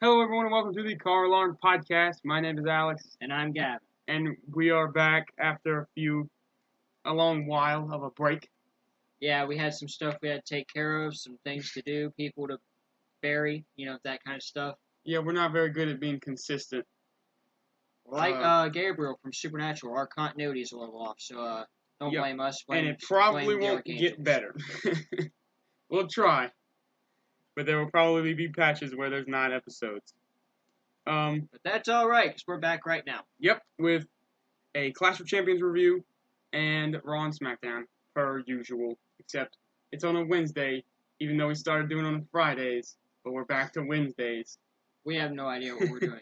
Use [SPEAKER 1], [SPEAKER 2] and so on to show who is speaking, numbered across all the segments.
[SPEAKER 1] Hello, everyone, and welcome to the CarAlarm podcast. My name is Alex,
[SPEAKER 2] And I'm Gaven.
[SPEAKER 1] and we are back after a long while of a break.
[SPEAKER 2] Yeah, we had some stuff we had to take care of, some things to do, people to bury, that kind of stuff.
[SPEAKER 1] Yeah, we're not very good at being consistent.
[SPEAKER 2] Like Gabriel from Supernatural, our continuity is a little off, so don't
[SPEAKER 1] Yep.
[SPEAKER 2] blame us.
[SPEAKER 1] And it probably
[SPEAKER 2] blame the
[SPEAKER 1] won't get
[SPEAKER 2] Archangels.
[SPEAKER 1] better. We'll try, but there will probably be patches where there's 9 episodes.
[SPEAKER 2] But that's all right, because we're back right now.
[SPEAKER 1] Yep, with a Clash of Champions review and Raw and SmackDown, per usual, except it's on a Wednesday, even though we started doing it on Fridays, but we're back to Wednesdays.
[SPEAKER 2] We have no idea what we're doing.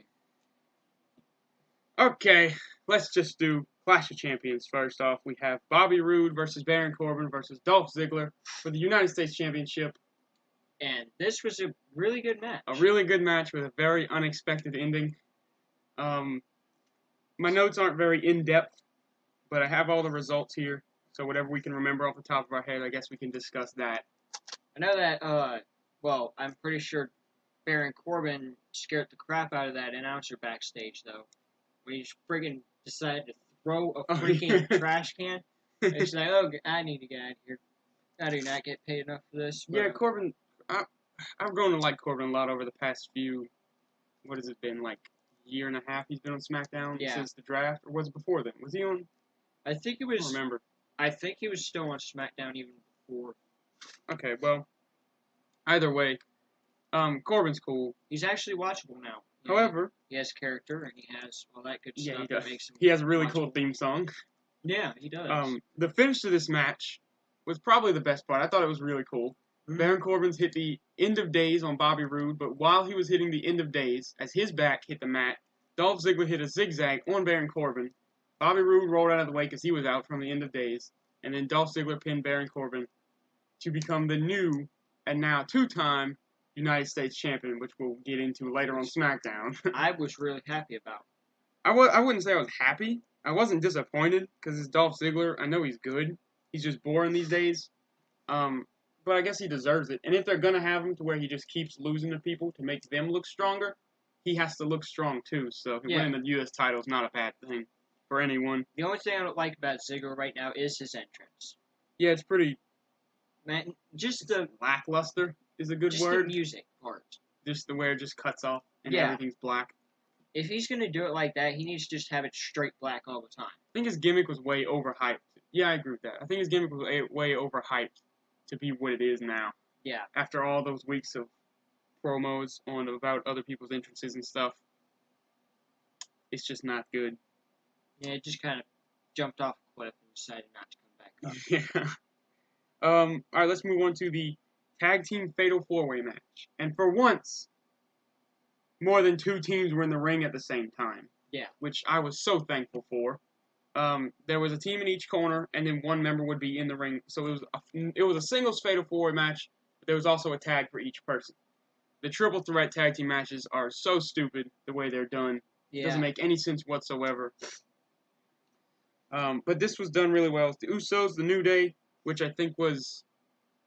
[SPEAKER 1] Okay, let's just do Clash of Champions first off. We have Bobby Roode versus Baron Corbin versus Dolph Ziggler for the United States Championship.
[SPEAKER 2] And this was a really good match.
[SPEAKER 1] A really good match with a very unexpected ending. My notes aren't very in-depth, but I have all the results here. So whatever we can remember off the top of our head, I guess we can discuss that.
[SPEAKER 2] I know that, I'm pretty sure Baron Corbin scared the crap out of that announcer backstage, though. When he friggin' decided to throw a freaking trash can. It's like, oh, I need to get out of here. I do not get paid enough for this.
[SPEAKER 1] Yeah, Corbin, I've grown to like Corbin a lot over the past what has it been, like year and a half he's been on SmackDown since the draft? Or was it before then? Was he on?
[SPEAKER 2] I think it
[SPEAKER 1] I
[SPEAKER 2] was.
[SPEAKER 1] don't remember.
[SPEAKER 2] I think he was still on SmackDown even before.
[SPEAKER 1] Okay, well, either way, Corbin's cool.
[SPEAKER 2] He's actually watchable now.
[SPEAKER 1] However,
[SPEAKER 2] he has character and he has all that good stuff.
[SPEAKER 1] Yeah, he does.
[SPEAKER 2] That makes him
[SPEAKER 1] he has a really
[SPEAKER 2] watchable.
[SPEAKER 1] cool theme song.
[SPEAKER 2] Yeah, he does.
[SPEAKER 1] The finish to this match was probably the best part. I thought it was really cool. Mm-hmm. Baron Corbin's hit the end of days on Bobby Roode, but while he was hitting the end of days, as his back hit the mat, Dolph Ziggler hit a zigzag on Baron Corbin. Bobby Roode rolled out of the way because he was out from the end of days, and then Dolph Ziggler pinned Baron Corbin to become the new and now two-time United States champion, which we'll get into later on SmackDown.
[SPEAKER 2] I was really happy about.
[SPEAKER 1] I wouldn't say I was happy. I wasn't disappointed because it's Dolph Ziggler. I know he's good. He's just boring these days. But I guess he deserves it. And if they're going to have him to where he just keeps losing to people to make them look stronger, he has to look strong too. So winning the U.S. title is not a bad thing for anyone.
[SPEAKER 2] The only thing I don't like about Ziggler right now is his entrance.
[SPEAKER 1] Yeah, it's pretty...
[SPEAKER 2] Man, just the...
[SPEAKER 1] lackluster is a good word.
[SPEAKER 2] Just the music part.
[SPEAKER 1] Just the way it just cuts off and everything's black.
[SPEAKER 2] If he's going to do it like that, he needs to just have it straight black all the time.
[SPEAKER 1] I think his gimmick was way overhyped. Yeah, I agree with that. I think his gimmick was way overhyped to be what it is now.
[SPEAKER 2] Yeah.
[SPEAKER 1] After all those weeks of promos about other people's entrances and stuff, it's just not good.
[SPEAKER 2] Yeah, it just kind of jumped off a cliff and decided not to come back up.
[SPEAKER 1] Yeah. Alright, let's move on to the Tag Team Fatal 4-Way match. And for once, more than two teams were in the ring at the same time.
[SPEAKER 2] Yeah.
[SPEAKER 1] Which I was so thankful for. There was a team in each corner, and then one member would be in the ring. So it was a singles Fatal 4-Way match, but there was also a tag for each person. The triple threat tag team matches are so stupid the way they're done. Yeah. It doesn't make any sense whatsoever. But this was done really well. It's the Usos, the New Day, which I think was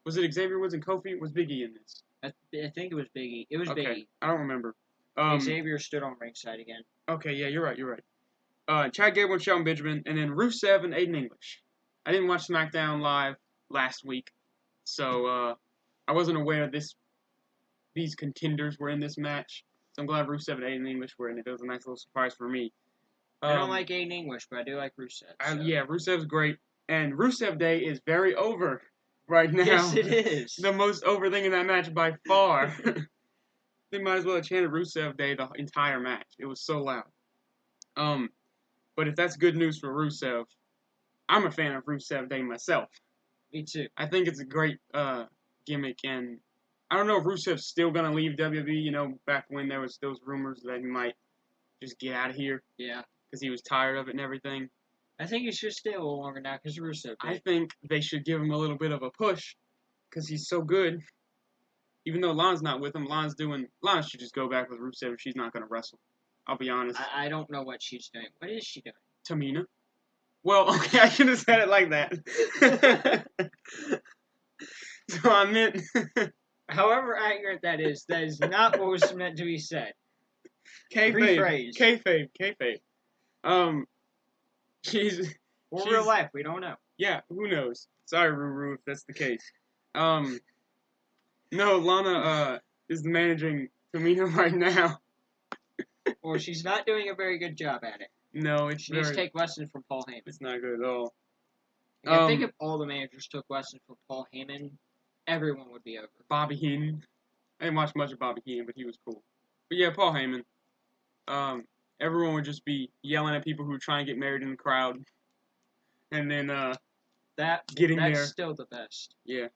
[SPEAKER 1] it Xavier Woods and Kofi? Was Big E in this?
[SPEAKER 2] I think it was Big E. It was Big E.
[SPEAKER 1] I don't remember.
[SPEAKER 2] Xavier stood on ringside again.
[SPEAKER 1] Okay, yeah, you're right. Chad Gable and Shelton Benjamin, and then Rusev and Aiden English. I didn't watch SmackDown live last week, so I wasn't aware these contenders were in this match. So I'm glad Rusev and Aiden English were in it. It was a nice little surprise for me.
[SPEAKER 2] I don't like Aiden English, but I do like Rusev. So.
[SPEAKER 1] Yeah, Rusev's great. And Rusev Day is very over right now.
[SPEAKER 2] Yes, it is.
[SPEAKER 1] The most over thing in that match by far. They might as well have chanted Rusev Day the entire match. It was so loud. But if that's good news for Rusev, I'm a fan of Rusev Day myself.
[SPEAKER 2] Me too.
[SPEAKER 1] I think it's a great gimmick, and I don't know if Rusev's still gonna leave WWE. You know, back when there was those rumors that he might just get out of here.
[SPEAKER 2] Yeah.
[SPEAKER 1] Because he was tired of it and everything.
[SPEAKER 2] I think he should stay a little longer now because Rusev.
[SPEAKER 1] I think they should give him a little bit of a push because he's so good. Even though Lana's not with him, Lana should just go back with Rusev if she's not going to wrestle. I'll be honest.
[SPEAKER 2] I don't know what she's doing. What is she doing?
[SPEAKER 1] Tamina. Well, okay, I should have said it like that. So I meant
[SPEAKER 2] However accurate that is not what was meant to be said.
[SPEAKER 1] Kayfabe.
[SPEAKER 2] Rephrase.
[SPEAKER 1] Kayfabe. She's
[SPEAKER 2] Or real life, we don't know.
[SPEAKER 1] Yeah, who knows? Sorry, Ruru, if that's the case. No, Lana is managing Tamina right now.
[SPEAKER 2] Or she's not doing a very good job at it.
[SPEAKER 1] No,
[SPEAKER 2] She needs to take lessons from Paul Heyman.
[SPEAKER 1] It's not good at all.
[SPEAKER 2] I think if all the managers took lessons from Paul Heyman, everyone would be over.
[SPEAKER 1] Bobby Heenan. I didn't watch much of Bobby Heenan, but he was cool. But yeah, Paul Heyman. Everyone would just be yelling at people who are trying to get married in the crowd. And then,
[SPEAKER 2] that's
[SPEAKER 1] there.
[SPEAKER 2] Still the best.
[SPEAKER 1] Yeah.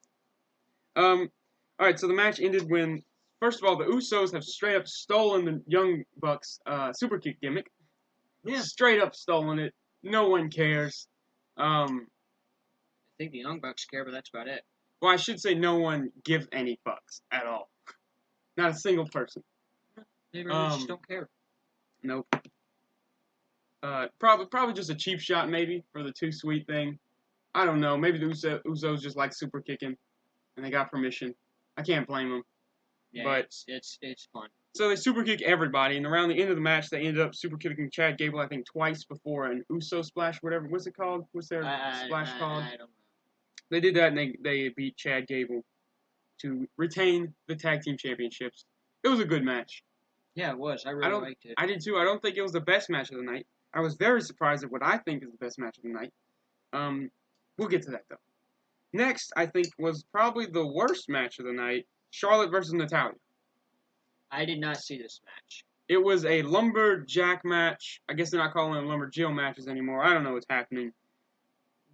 [SPEAKER 1] Alright, so the match ended when, first of all, the Usos have straight up stolen the Young Bucks, super kick gimmick.
[SPEAKER 2] Yeah.
[SPEAKER 1] Straight up stolen it. No one cares.
[SPEAKER 2] I think the Young Bucks care, but that's about it.
[SPEAKER 1] Well, I should say no one gives any fucks at all. Not a single person.
[SPEAKER 2] They really just don't care.
[SPEAKER 1] Nope. Probably just a cheap shot, maybe, for the Too Sweet thing. I don't know. Maybe the Usos just like super kicking, and they got permission. I can't blame them.
[SPEAKER 2] Yeah,
[SPEAKER 1] but
[SPEAKER 2] it's fun.
[SPEAKER 1] So they super kick everybody, and around the end of the match, they ended up super kicking Chad Gable, I think, twice before an Uso splash, whatever. What's it called? What's their splash called?
[SPEAKER 2] I don't know.
[SPEAKER 1] They did that, and they beat Chad Gable to retain the tag team championships. It was a good match.
[SPEAKER 2] Yeah, it was. I really liked it.
[SPEAKER 1] I did too. I don't think it was the best match of the night. I was very surprised at what I think is the best match of the night. We'll get to that, though. Next, I think, was probably the worst match of the night, Charlotte versus Natalya.
[SPEAKER 2] I did not see this match.
[SPEAKER 1] It was a lumberjack match. I guess they're not calling them lumberjill matches anymore. I don't know what's happening.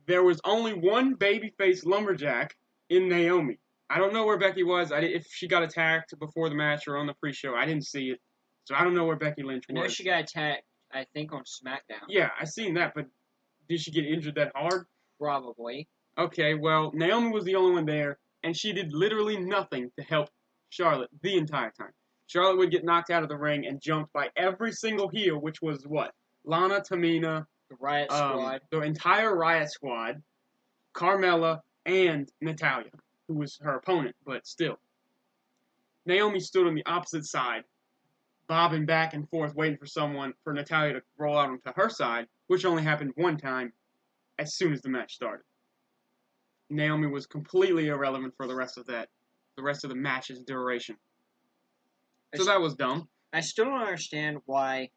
[SPEAKER 1] There was only one babyface lumberjack in Naomi. I don't know where Becky was. If she got attacked before the match or on the pre-show. I didn't see it. So I don't know where Becky Lynch was.
[SPEAKER 2] I know she got attacked, I think, on SmackDown.
[SPEAKER 1] Yeah, I seen that, but did she get injured that hard?
[SPEAKER 2] Probably.
[SPEAKER 1] Okay, well, Naomi was the only one there, and she did literally nothing to help Charlotte the entire time. Charlotte would get knocked out of the ring and jumped by every single heel, which was what? Lana, Tamina,
[SPEAKER 2] the Riot Squad.
[SPEAKER 1] The entire Riot Squad, Carmella, and Natalya, who was her opponent, but still. Naomi stood on the opposite side, bobbing back and forth, waiting for Natalya to roll out onto her side, which only happened one time as soon as the match started. Naomi was completely irrelevant for the rest of the match's duration. So that was dumb.
[SPEAKER 2] I still don't understand why.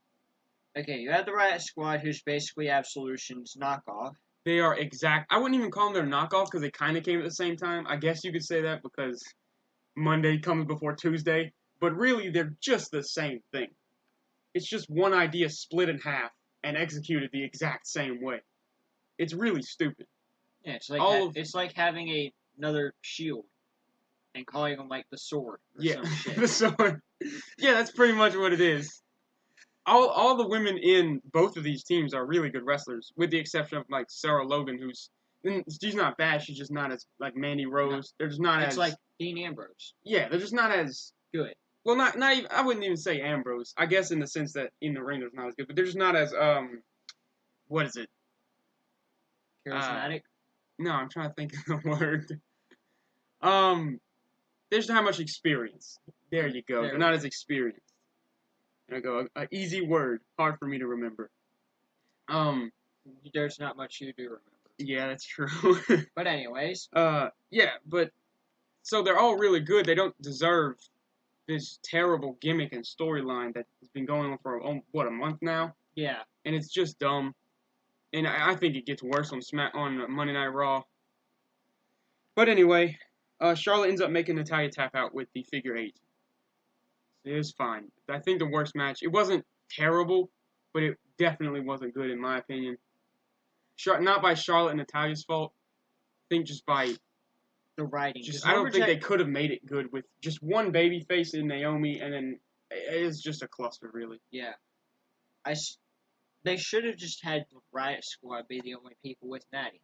[SPEAKER 2] Okay, you have the Riot Squad, who's basically Absolution's knockoff.
[SPEAKER 1] They are exact. I wouldn't even call them their knockoff because they kind of came at the same time. I guess you could say that because Monday comes before Tuesday. But really, they're just the same thing. It's just one idea split in half and executed the exact same way. It's really stupid.
[SPEAKER 2] Yeah, it's like having another shield and calling them like the Sword or some shit.
[SPEAKER 1] The Sword. Yeah, that's pretty much what it is. All the women in both of these teams are really good wrestlers, with the exception of like Sarah Logan, she's not bad. She's just not as like Mandy Rose. No. They're just not as.
[SPEAKER 2] It's like Dean Ambrose.
[SPEAKER 1] Yeah, they're just not as
[SPEAKER 2] good.
[SPEAKER 1] Well, not even. I wouldn't even say Ambrose. I guess in the sense that in the ring they're not as good, but they're just not as what is it?
[SPEAKER 2] Charismatic.
[SPEAKER 1] No, I'm trying to think of the word. They just don't have much experience. There you go. They're not as experienced. There you go. An easy word, hard for me to remember.
[SPEAKER 2] There's not much you do remember.
[SPEAKER 1] Yeah, that's true.
[SPEAKER 2] But anyways.
[SPEAKER 1] Yeah, but so they're all really good. They don't deserve this terrible gimmick and storyline that has been going on for a month now.
[SPEAKER 2] Yeah.
[SPEAKER 1] And it's just dumb. And I think it gets worse on Monday Night Raw. But anyway, Charlotte ends up making Natalya tap out with the figure 8. It was fine. I think the worst match. It wasn't terrible, but it definitely wasn't good in my opinion. Not by Charlotte and Natalya's fault. I think just by
[SPEAKER 2] the writing.
[SPEAKER 1] I don't think they could have made it good with just one babyface in Naomi, and then it's just a cluster, really.
[SPEAKER 2] Yeah. They should have just had the Riot Squad be the only people with Natty.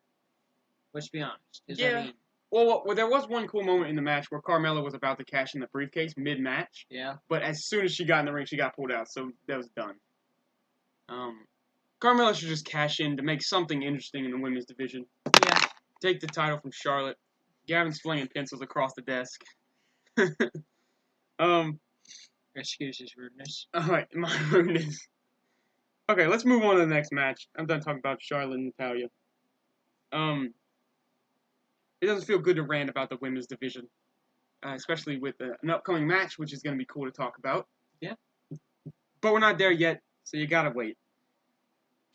[SPEAKER 2] Let's be honest.
[SPEAKER 1] Yeah. I mean, well, there was one cool moment in the match where Carmella was about to cash in the briefcase mid-match.
[SPEAKER 2] Yeah.
[SPEAKER 1] But as soon as she got in the ring, she got pulled out, so that was done. Carmella should just cash in to make something interesting in the women's division.
[SPEAKER 2] Yeah.
[SPEAKER 1] Take the title from Charlotte. Gaven's flinging pencils across the desk.
[SPEAKER 2] Excuse his rudeness.
[SPEAKER 1] Alright, my rudeness. Okay, let's move on to the next match. I'm done talking about Charlotte and Natalya. It doesn't feel good to rant about the women's division, especially with an upcoming match, which is going to be cool to talk about.
[SPEAKER 2] Yeah.
[SPEAKER 1] But we're not there yet, so you gotta wait.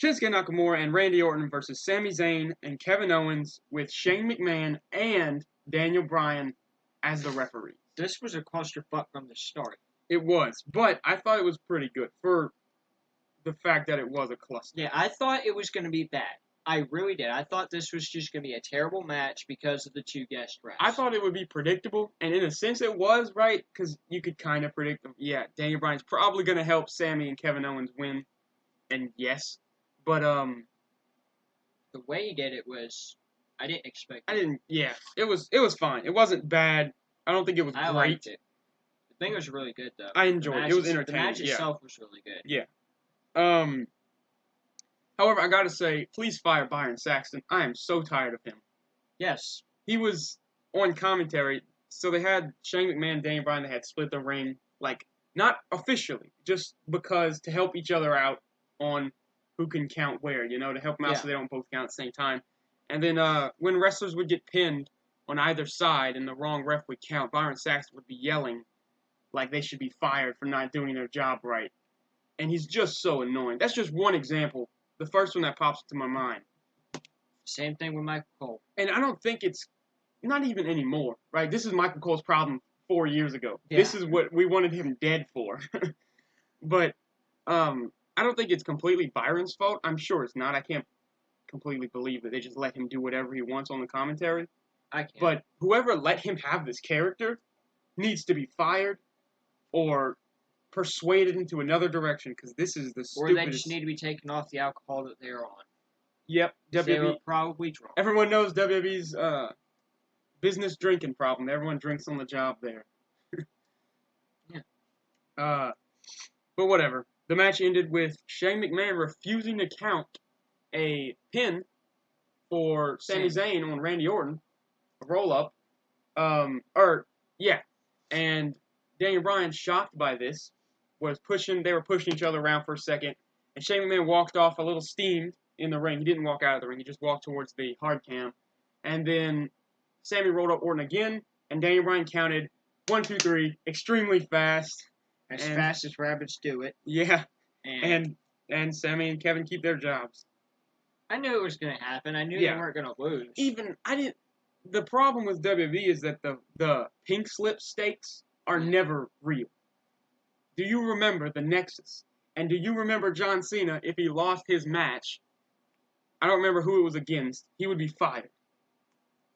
[SPEAKER 1] Shinsuke Nakamura and Randy Orton versus Sami Zayn and Kevin Owens with Shane McMahon and Daniel Bryan as the referee.
[SPEAKER 2] This was a clusterfuck from the start.
[SPEAKER 1] It was, but I thought it was pretty good for the fact that it was a cluster.
[SPEAKER 2] Yeah, I thought it was going to be bad. I really did. I thought this was just going to be a terrible match because of the two guest refs.
[SPEAKER 1] I thought it would be predictable, and in a sense it was, right? Because you could kind of predict, yeah, Daniel Bryan's probably going to help Sami and Kevin Owens win, and yes. But,
[SPEAKER 2] the way he did it was, I didn't expect it.
[SPEAKER 1] I didn't, yeah, it was fine. It wasn't bad. I don't think it was
[SPEAKER 2] I
[SPEAKER 1] great.
[SPEAKER 2] liked it. The thing was really good, though.
[SPEAKER 1] I enjoyed it. It was entertaining,
[SPEAKER 2] The match
[SPEAKER 1] yeah.
[SPEAKER 2] itself was really good.
[SPEAKER 1] Yeah. However, I gotta say, please fire Byron Saxton. I am so tired of him.
[SPEAKER 2] Yes.
[SPEAKER 1] He was on commentary, so they had Shane McMahon and Daniel Bryan, they had split the ring, like, not officially, just because to help each other out on who can count where, you know, to help them out so they don't both count at the same time. And then when wrestlers would get pinned on either side and the wrong ref would count, Byron Saxton would be yelling like they should be fired for not doing their job right. And he's just so annoying. That's just one example. The first one that pops into my mind.
[SPEAKER 2] Same thing with Michael Cole.
[SPEAKER 1] And I don't think it's, not even anymore, right? This is Michael Cole's problem 4 years ago.
[SPEAKER 2] Yeah.
[SPEAKER 1] This is what we wanted him dead for. But I don't think it's completely Byron's fault. I'm sure it's not. I can't completely believe that they just let him do whatever he wants on the commentary.
[SPEAKER 2] I can't.
[SPEAKER 1] But whoever let him have this character needs to be fired or persuaded into another direction, because this is the stupidest.
[SPEAKER 2] Or they just need to be taken off the alcohol that they're on.
[SPEAKER 1] Yep,
[SPEAKER 2] They were
[SPEAKER 1] WWE.
[SPEAKER 2] probably drunk.
[SPEAKER 1] Everyone knows WWE's business drinking problem. Everyone drinks on the job there.
[SPEAKER 2] Yeah.
[SPEAKER 1] But whatever. The match ended with Shane McMahon refusing to count a pin for Sami Zayn on Randy Orton, a roll-up. And Daniel Bryan, shocked by this, they were pushing each other around for a second, and Shane McMahon walked off a little steamed in the ring. He didn't walk out of the ring, he just walked towards the hard cam. And then Sami rolled up Orton again, and Daniel Bryan counted 1, 2, 3 extremely fast.
[SPEAKER 2] As fast as rabbits do it.
[SPEAKER 1] Yeah. And Sami and Kevin keep their jobs.
[SPEAKER 2] I knew it was going to happen. I knew they weren't going to lose.
[SPEAKER 1] The problem with WWE is that the pink slip stakes are never real. Do you remember the Nexus? And do you remember John Cena, if he lost his match, I don't remember who it was against, he would be fired.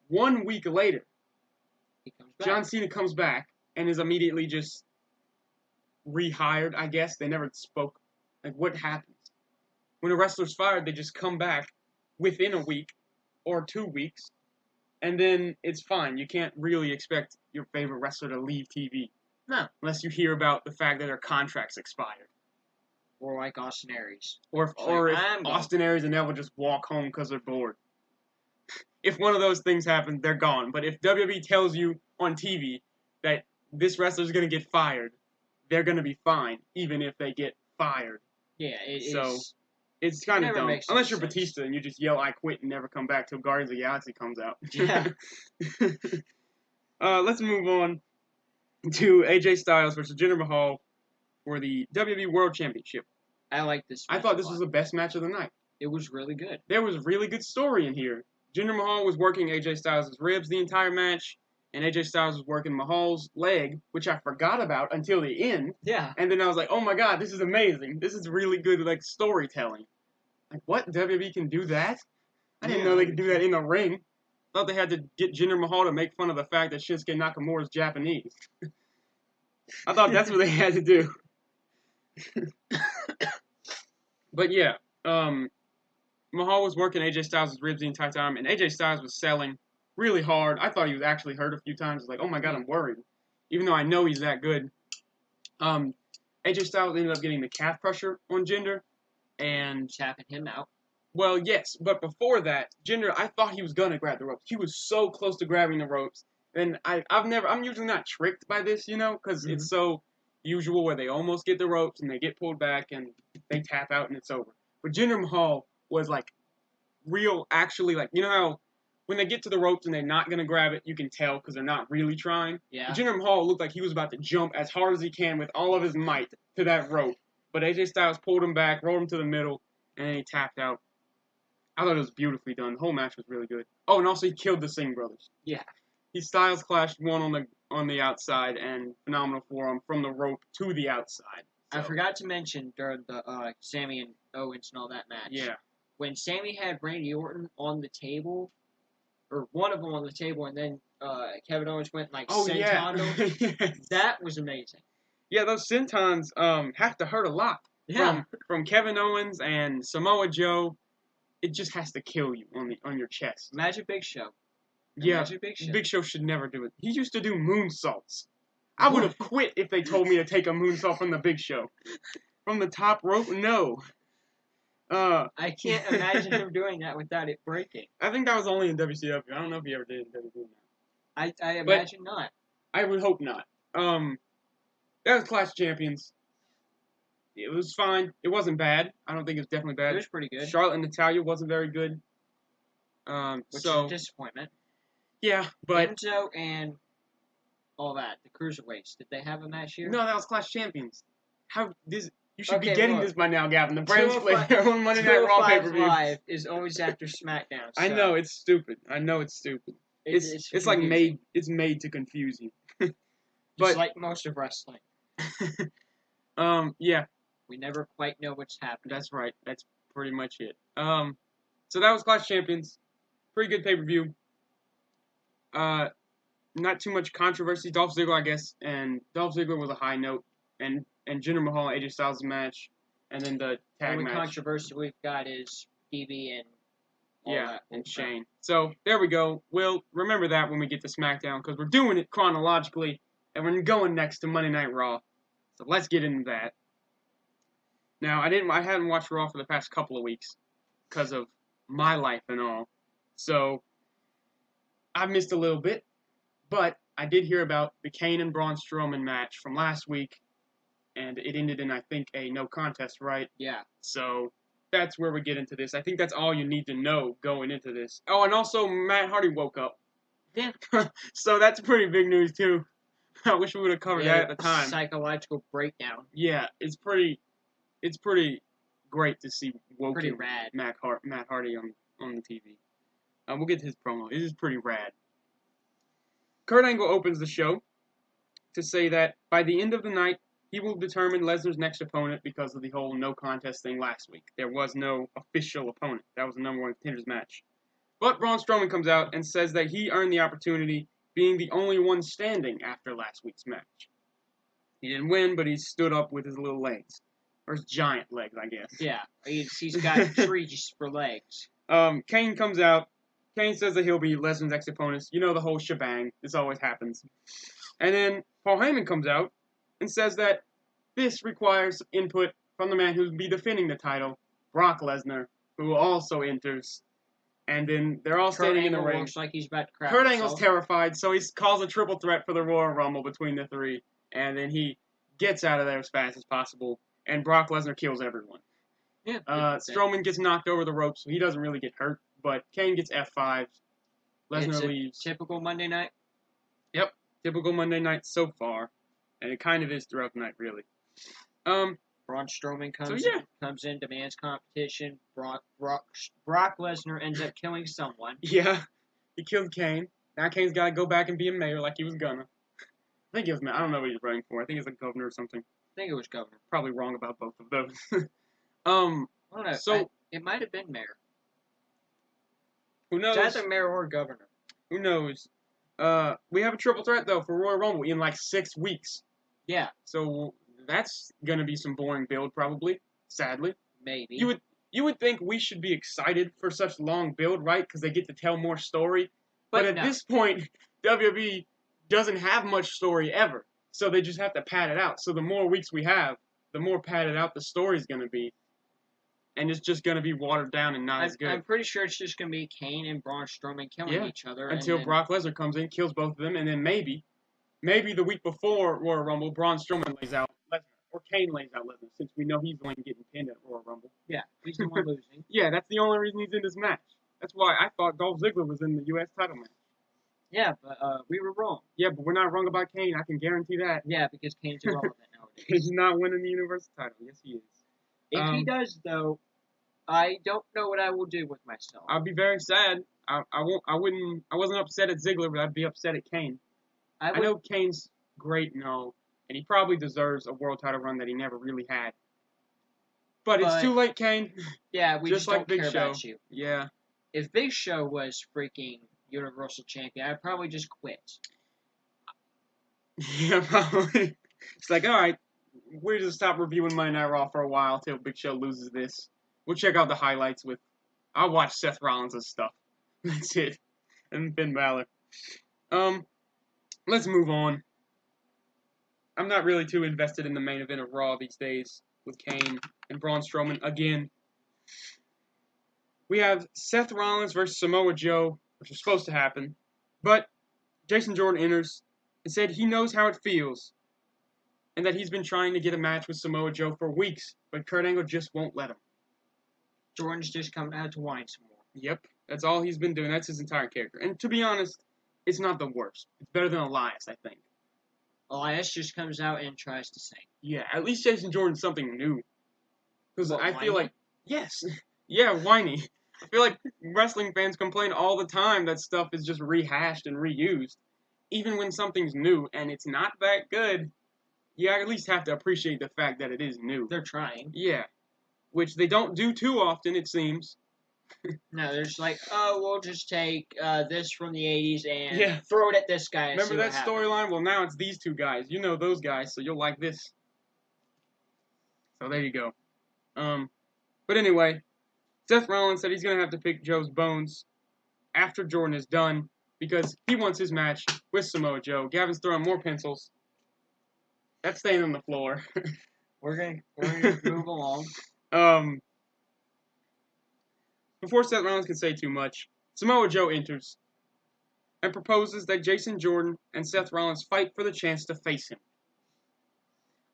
[SPEAKER 1] 1 week later, John Cena comes back and is immediately just rehired, I guess. They never spoke. Like, what happens? When a wrestler's fired, they just come back within a week or 2 weeks, and then it's fine. You can't really expect your favorite wrestler to leave TV.
[SPEAKER 2] No.
[SPEAKER 1] Unless you hear about the fact that their contract's expired.
[SPEAKER 2] Or like Austin Aries.
[SPEAKER 1] Or if Austin Aries and Neville just walk home because they're bored. If one of those things happen, they're gone. But if WWE tells you on TV that this wrestler's going to get fired, they're going to be fine, even if they get fired.
[SPEAKER 2] Yeah,
[SPEAKER 1] it's kind of dumb. Unless you're
[SPEAKER 2] sense.
[SPEAKER 1] Batista and you just yell, "I quit," and never come back till Guardians of the Galaxy comes out.
[SPEAKER 2] Yeah.
[SPEAKER 1] Let's move on to AJ Styles versus Jinder Mahal for the WWE World Championship.
[SPEAKER 2] I like this match.
[SPEAKER 1] I thought this was the best match of the night.
[SPEAKER 2] It was really good.
[SPEAKER 1] There was a really good story in here. Jinder Mahal was working AJ Styles' ribs the entire match, and AJ Styles was working Mahal's leg, which I forgot about until the end.
[SPEAKER 2] Yeah.
[SPEAKER 1] And then I was like, oh my god, this is amazing. This is really good, like, storytelling. Like, what? WWE can do that? I didn't know they could do that in the ring. Thought they had to get Jinder Mahal to make fun of the fact that Shinsuke Nakamura is Japanese. I thought that's what they had to do. But yeah, Mahal was working AJ Styles' ribs the entire time, and AJ Styles was selling really hard. I thought he was actually hurt a few times. I was like, oh my god, I'm worried. Even though I know he's that good. AJ Styles ended up getting the calf crusher on Jinder, and
[SPEAKER 2] tapping him out.
[SPEAKER 1] Well, yes, but before that, Jinder, I thought he was going to grab the ropes. He was so close to grabbing the ropes, And I'm usually not tricked by this, because it's so usual where they almost get the ropes and they get pulled back and they tap out and it's over. But Jinder Mahal was like real, actually, like, how when they get to the ropes and they're not going to grab it, you can tell because they're not really trying.
[SPEAKER 2] Yeah.
[SPEAKER 1] But Jinder Mahal looked like he was about to jump as hard as he can with all of his might to that rope. But AJ Styles pulled him back, rolled him to the middle, and then he tapped out. I thought it was beautifully done. The whole match was really good. Oh, and also he killed the Singh brothers.
[SPEAKER 2] Yeah.
[SPEAKER 1] He Styles clashed one on the outside and phenomenal forearm from the rope to the outside. So.
[SPEAKER 2] I forgot to mention during the Sammy and Owens and all that match.
[SPEAKER 1] Yeah.
[SPEAKER 2] When Sammy had Randy Orton on the table, or one of them on the table, and then Kevin Owens went like senton him.
[SPEAKER 1] Yes.
[SPEAKER 2] That was amazing.
[SPEAKER 1] Yeah, those sentons have to hurt a lot.
[SPEAKER 2] Yeah.
[SPEAKER 1] From Kevin Owens and Samoa Joe, it just has to kill you on your chest.
[SPEAKER 2] Imagine Big Show.
[SPEAKER 1] Yeah, Big Show should never do it. He used to do moonsaults. I would have quit if they told me to take a moonsault from the Big Show. From the top rope, no.
[SPEAKER 2] I can't imagine him doing that without it breaking.
[SPEAKER 1] I think that was only in WCW. I don't know if he ever did in WWE now.
[SPEAKER 2] I imagine not.
[SPEAKER 1] I would hope not. That was Clash Champions. It was fine. It wasn't bad. I don't think it was definitely bad.
[SPEAKER 2] It was pretty good.
[SPEAKER 1] Charlotte and Natalya wasn't very good.
[SPEAKER 2] Which is a disappointment.
[SPEAKER 1] Yeah, but
[SPEAKER 2] Enzo and all that, the cruiserweights, did they have a match here?
[SPEAKER 1] No, that was Clash Champions. You should be getting this by now, Gavin. The brand split on Monday Night Raw pay-per-view.
[SPEAKER 2] Live is always after SmackDown. So.
[SPEAKER 1] I know it's stupid. It's like made to confuse you.
[SPEAKER 2] Just like most of wrestling.
[SPEAKER 1] Yeah.
[SPEAKER 2] We never quite know what's happening.
[SPEAKER 1] That's right. That's pretty much it. So that was Clash Champions. Pretty good pay-per-view. Not too much controversy. Dolph Ziggler, I guess, and Dolph Ziggler was a high note, and Jinder Mahal and AJ Styles match, and then the tag match.
[SPEAKER 2] The only controversy we've got is Stevie and all that.
[SPEAKER 1] And Shane. So there we go. We'll remember that when we get to SmackDown because we're doing it chronologically, and we're going next to Monday Night Raw. So let's get into that. Now I hadn't watched Raw for the past couple of weeks because of my life and all, so I missed a little bit. But I did hear about the Kane and Braun Strowman match from last week, and it ended in, I think, a no contest, right?
[SPEAKER 2] Yeah.
[SPEAKER 1] So that's where we get into this. I think that's all you need to know going into this. Oh, and also Matt Hardy woke up.
[SPEAKER 2] Yeah.
[SPEAKER 1] So that's pretty big news, too. I wish we would have covered that at the time.
[SPEAKER 2] Psychological breakdown.
[SPEAKER 1] Yeah, it's pretty great to see woken
[SPEAKER 2] pretty rad.
[SPEAKER 1] Matt Hardy on the TV. We'll get to his promo. It is pretty rad. Kurt Angle opens the show to say that by the end of the night, he will determine Lesnar's next opponent because of the whole no contest thing last week. There was no official opponent. That was the number one contenders match. But Braun Strowman comes out and says that he earned the opportunity being the only one standing after last week's match. He didn't win, but he stood up with his little legs. Or his giant legs, I guess.
[SPEAKER 2] Yeah, he's got trees for legs.
[SPEAKER 1] Kane comes out. Kane says that he'll be Lesnar's ex-opponent. You know the whole shebang. This always happens. And then Paul Heyman comes out and says that this requires input from the man who will be defending the title, Brock Lesnar, who also enters. And then they're all standing in the ring.
[SPEAKER 2] Looks like he's about to crap
[SPEAKER 1] Kurt
[SPEAKER 2] himself.
[SPEAKER 1] Angle's terrified, so he calls a triple threat for the Royal Rumble between the three. And then he gets out of there as fast as possible. And Brock Lesnar kills everyone.
[SPEAKER 2] Yeah.
[SPEAKER 1] Strowman gets knocked over the ropes, so he doesn't really get hurt. But Kane gets F5. Lesnar leaves.
[SPEAKER 2] Typical Monday night?
[SPEAKER 1] Yep. Typical Monday night so far. And it kind of is throughout the night, really.
[SPEAKER 2] Braun Strowman comes in, demands competition. Brock Lesnar ends up killing someone.
[SPEAKER 1] Yeah. He killed Kane. Now Kane's got to go back and be a mayor like he was gonna. I think he was mayor. I don't know what he's running for. I think he's a governor or something.
[SPEAKER 2] I think it was governor.
[SPEAKER 1] Probably wrong about both of those.
[SPEAKER 2] I don't know.
[SPEAKER 1] So
[SPEAKER 2] it might have been mayor.
[SPEAKER 1] Who knows?
[SPEAKER 2] It's either mayor or governor.
[SPEAKER 1] Who knows? We have a triple threat though for Royal Rumble in like 6 weeks.
[SPEAKER 2] Yeah.
[SPEAKER 1] So that's gonna be some boring build probably. Sadly.
[SPEAKER 2] Maybe.
[SPEAKER 1] You would think we should be excited for such long build, right? Because they get to tell more story. But at this point, WWE doesn't have much story ever. So they just have to pad it out. So the more weeks we have, the more padded out the story's going to be. and it's just gonna be watered down and not as good.
[SPEAKER 2] I'm pretty sure it's just gonna be Kane and Braun Strowman killing each other
[SPEAKER 1] until
[SPEAKER 2] and then,
[SPEAKER 1] Brock Lesnar comes in, kills both of them, and then maybe the week before Royal Rumble, Braun Strowman lays out Lesnar, or Kane lays out Lesnar, since we know he's the one getting pinned at Royal Rumble.
[SPEAKER 2] Yeah, he's the one losing.
[SPEAKER 1] Yeah, that's the only reason he's in this match. That's why I thought Dolph Ziggler was in the U.S. title match.
[SPEAKER 2] Yeah, but we were wrong.
[SPEAKER 1] Yeah, but we're not wrong about Kane. I can guarantee that.
[SPEAKER 2] Yeah, because Kane's irrelevant nowadays.
[SPEAKER 1] He's not winning the Universal title. Yes, he is.
[SPEAKER 2] If he does, though, I don't know what I will do with myself.
[SPEAKER 1] I'll be very sad. I wasn't upset at Ziggler, but I'd be upset at Kane. I know Kane's great and all, and he probably deserves a world title run that he never really had. But it's too late, Kane.
[SPEAKER 2] Yeah, we just
[SPEAKER 1] like
[SPEAKER 2] don't care
[SPEAKER 1] Big Show.
[SPEAKER 2] about you.
[SPEAKER 1] Yeah.
[SPEAKER 2] If Big Show was freaking Universal Champion, I'd probably just quit.
[SPEAKER 1] Yeah, probably. It's like, all right, we're just stop reviewing Monday Night Raw for a while till Big Show loses this. We'll check out the highlights with. I'll watch Seth Rollins' stuff. That's it. And Finn Balor. Let's move on. I'm not really too invested in the main event of Raw these days with Kane and Braun Strowman again. We have Seth Rollins versus Samoa Joe, which was supposed to happen, but Jason Jordan enters and said he knows how it feels and that he's been trying to get a match with Samoa Joe for weeks, but Kurt Angle just won't let him.
[SPEAKER 2] Jordan's just coming out to whine some more.
[SPEAKER 1] Yep, that's all he's been doing. That's his entire character. And to be honest, it's not the worst. It's better than Elias, I think.
[SPEAKER 2] Elias just comes out and tries to sing.
[SPEAKER 1] Yeah, at least Jason Jordan's something new. Because I
[SPEAKER 2] whiny?
[SPEAKER 1] feel like, yes, yeah, whiny. I feel like wrestling fans complain all the time that stuff is just rehashed and reused. Even when something's new and it's not that good, you at least have to appreciate the fact that it is new.
[SPEAKER 2] They're trying.
[SPEAKER 1] Yeah, which they don't do too often, it seems.
[SPEAKER 2] No, they're just like, oh, we'll just take this from the 80s and throw it at this guy. And
[SPEAKER 1] Remember that storyline? Well, now it's these two guys. You know those guys, so you'll like this. So there you go. But anyway, Seth Rollins said he's going to have to pick Joe's bones after Jordan is done because he wants his match with Samoa Joe. Gavin's throwing more pencils. That's staying on the floor.
[SPEAKER 2] We're gonna move along.
[SPEAKER 1] Before Seth Rollins can say too much, Samoa Joe enters and proposes that Jason Jordan and Seth Rollins fight for the chance to face him.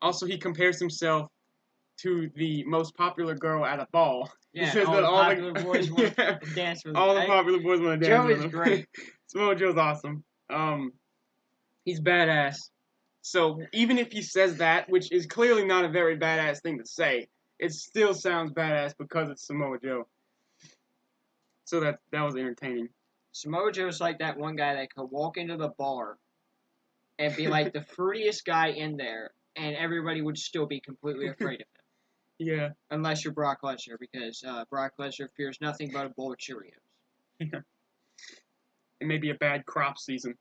[SPEAKER 1] Also, he compares himself to the most popular girl at a ball.
[SPEAKER 2] Yeah,
[SPEAKER 1] he says
[SPEAKER 2] all
[SPEAKER 1] that
[SPEAKER 2] the
[SPEAKER 1] all
[SPEAKER 2] popular boys want to dance with him.
[SPEAKER 1] All the popular boys want to dance with him.
[SPEAKER 2] Joe is great.
[SPEAKER 1] Samoa Joe's awesome. He's badass. So even if he says that, which is clearly not a very badass thing to say, it still sounds badass because it's Samoa Joe. So that was entertaining.
[SPEAKER 2] Samoa Joe's like that one guy that could walk into the bar and be like the fruitiest guy in there, and everybody would still be completely afraid of him.
[SPEAKER 1] Yeah.
[SPEAKER 2] Unless you're Brock Lesnar, because Brock Lesnar fears nothing but a bowl of Cheerios.
[SPEAKER 1] Yeah. It may be a bad crop season.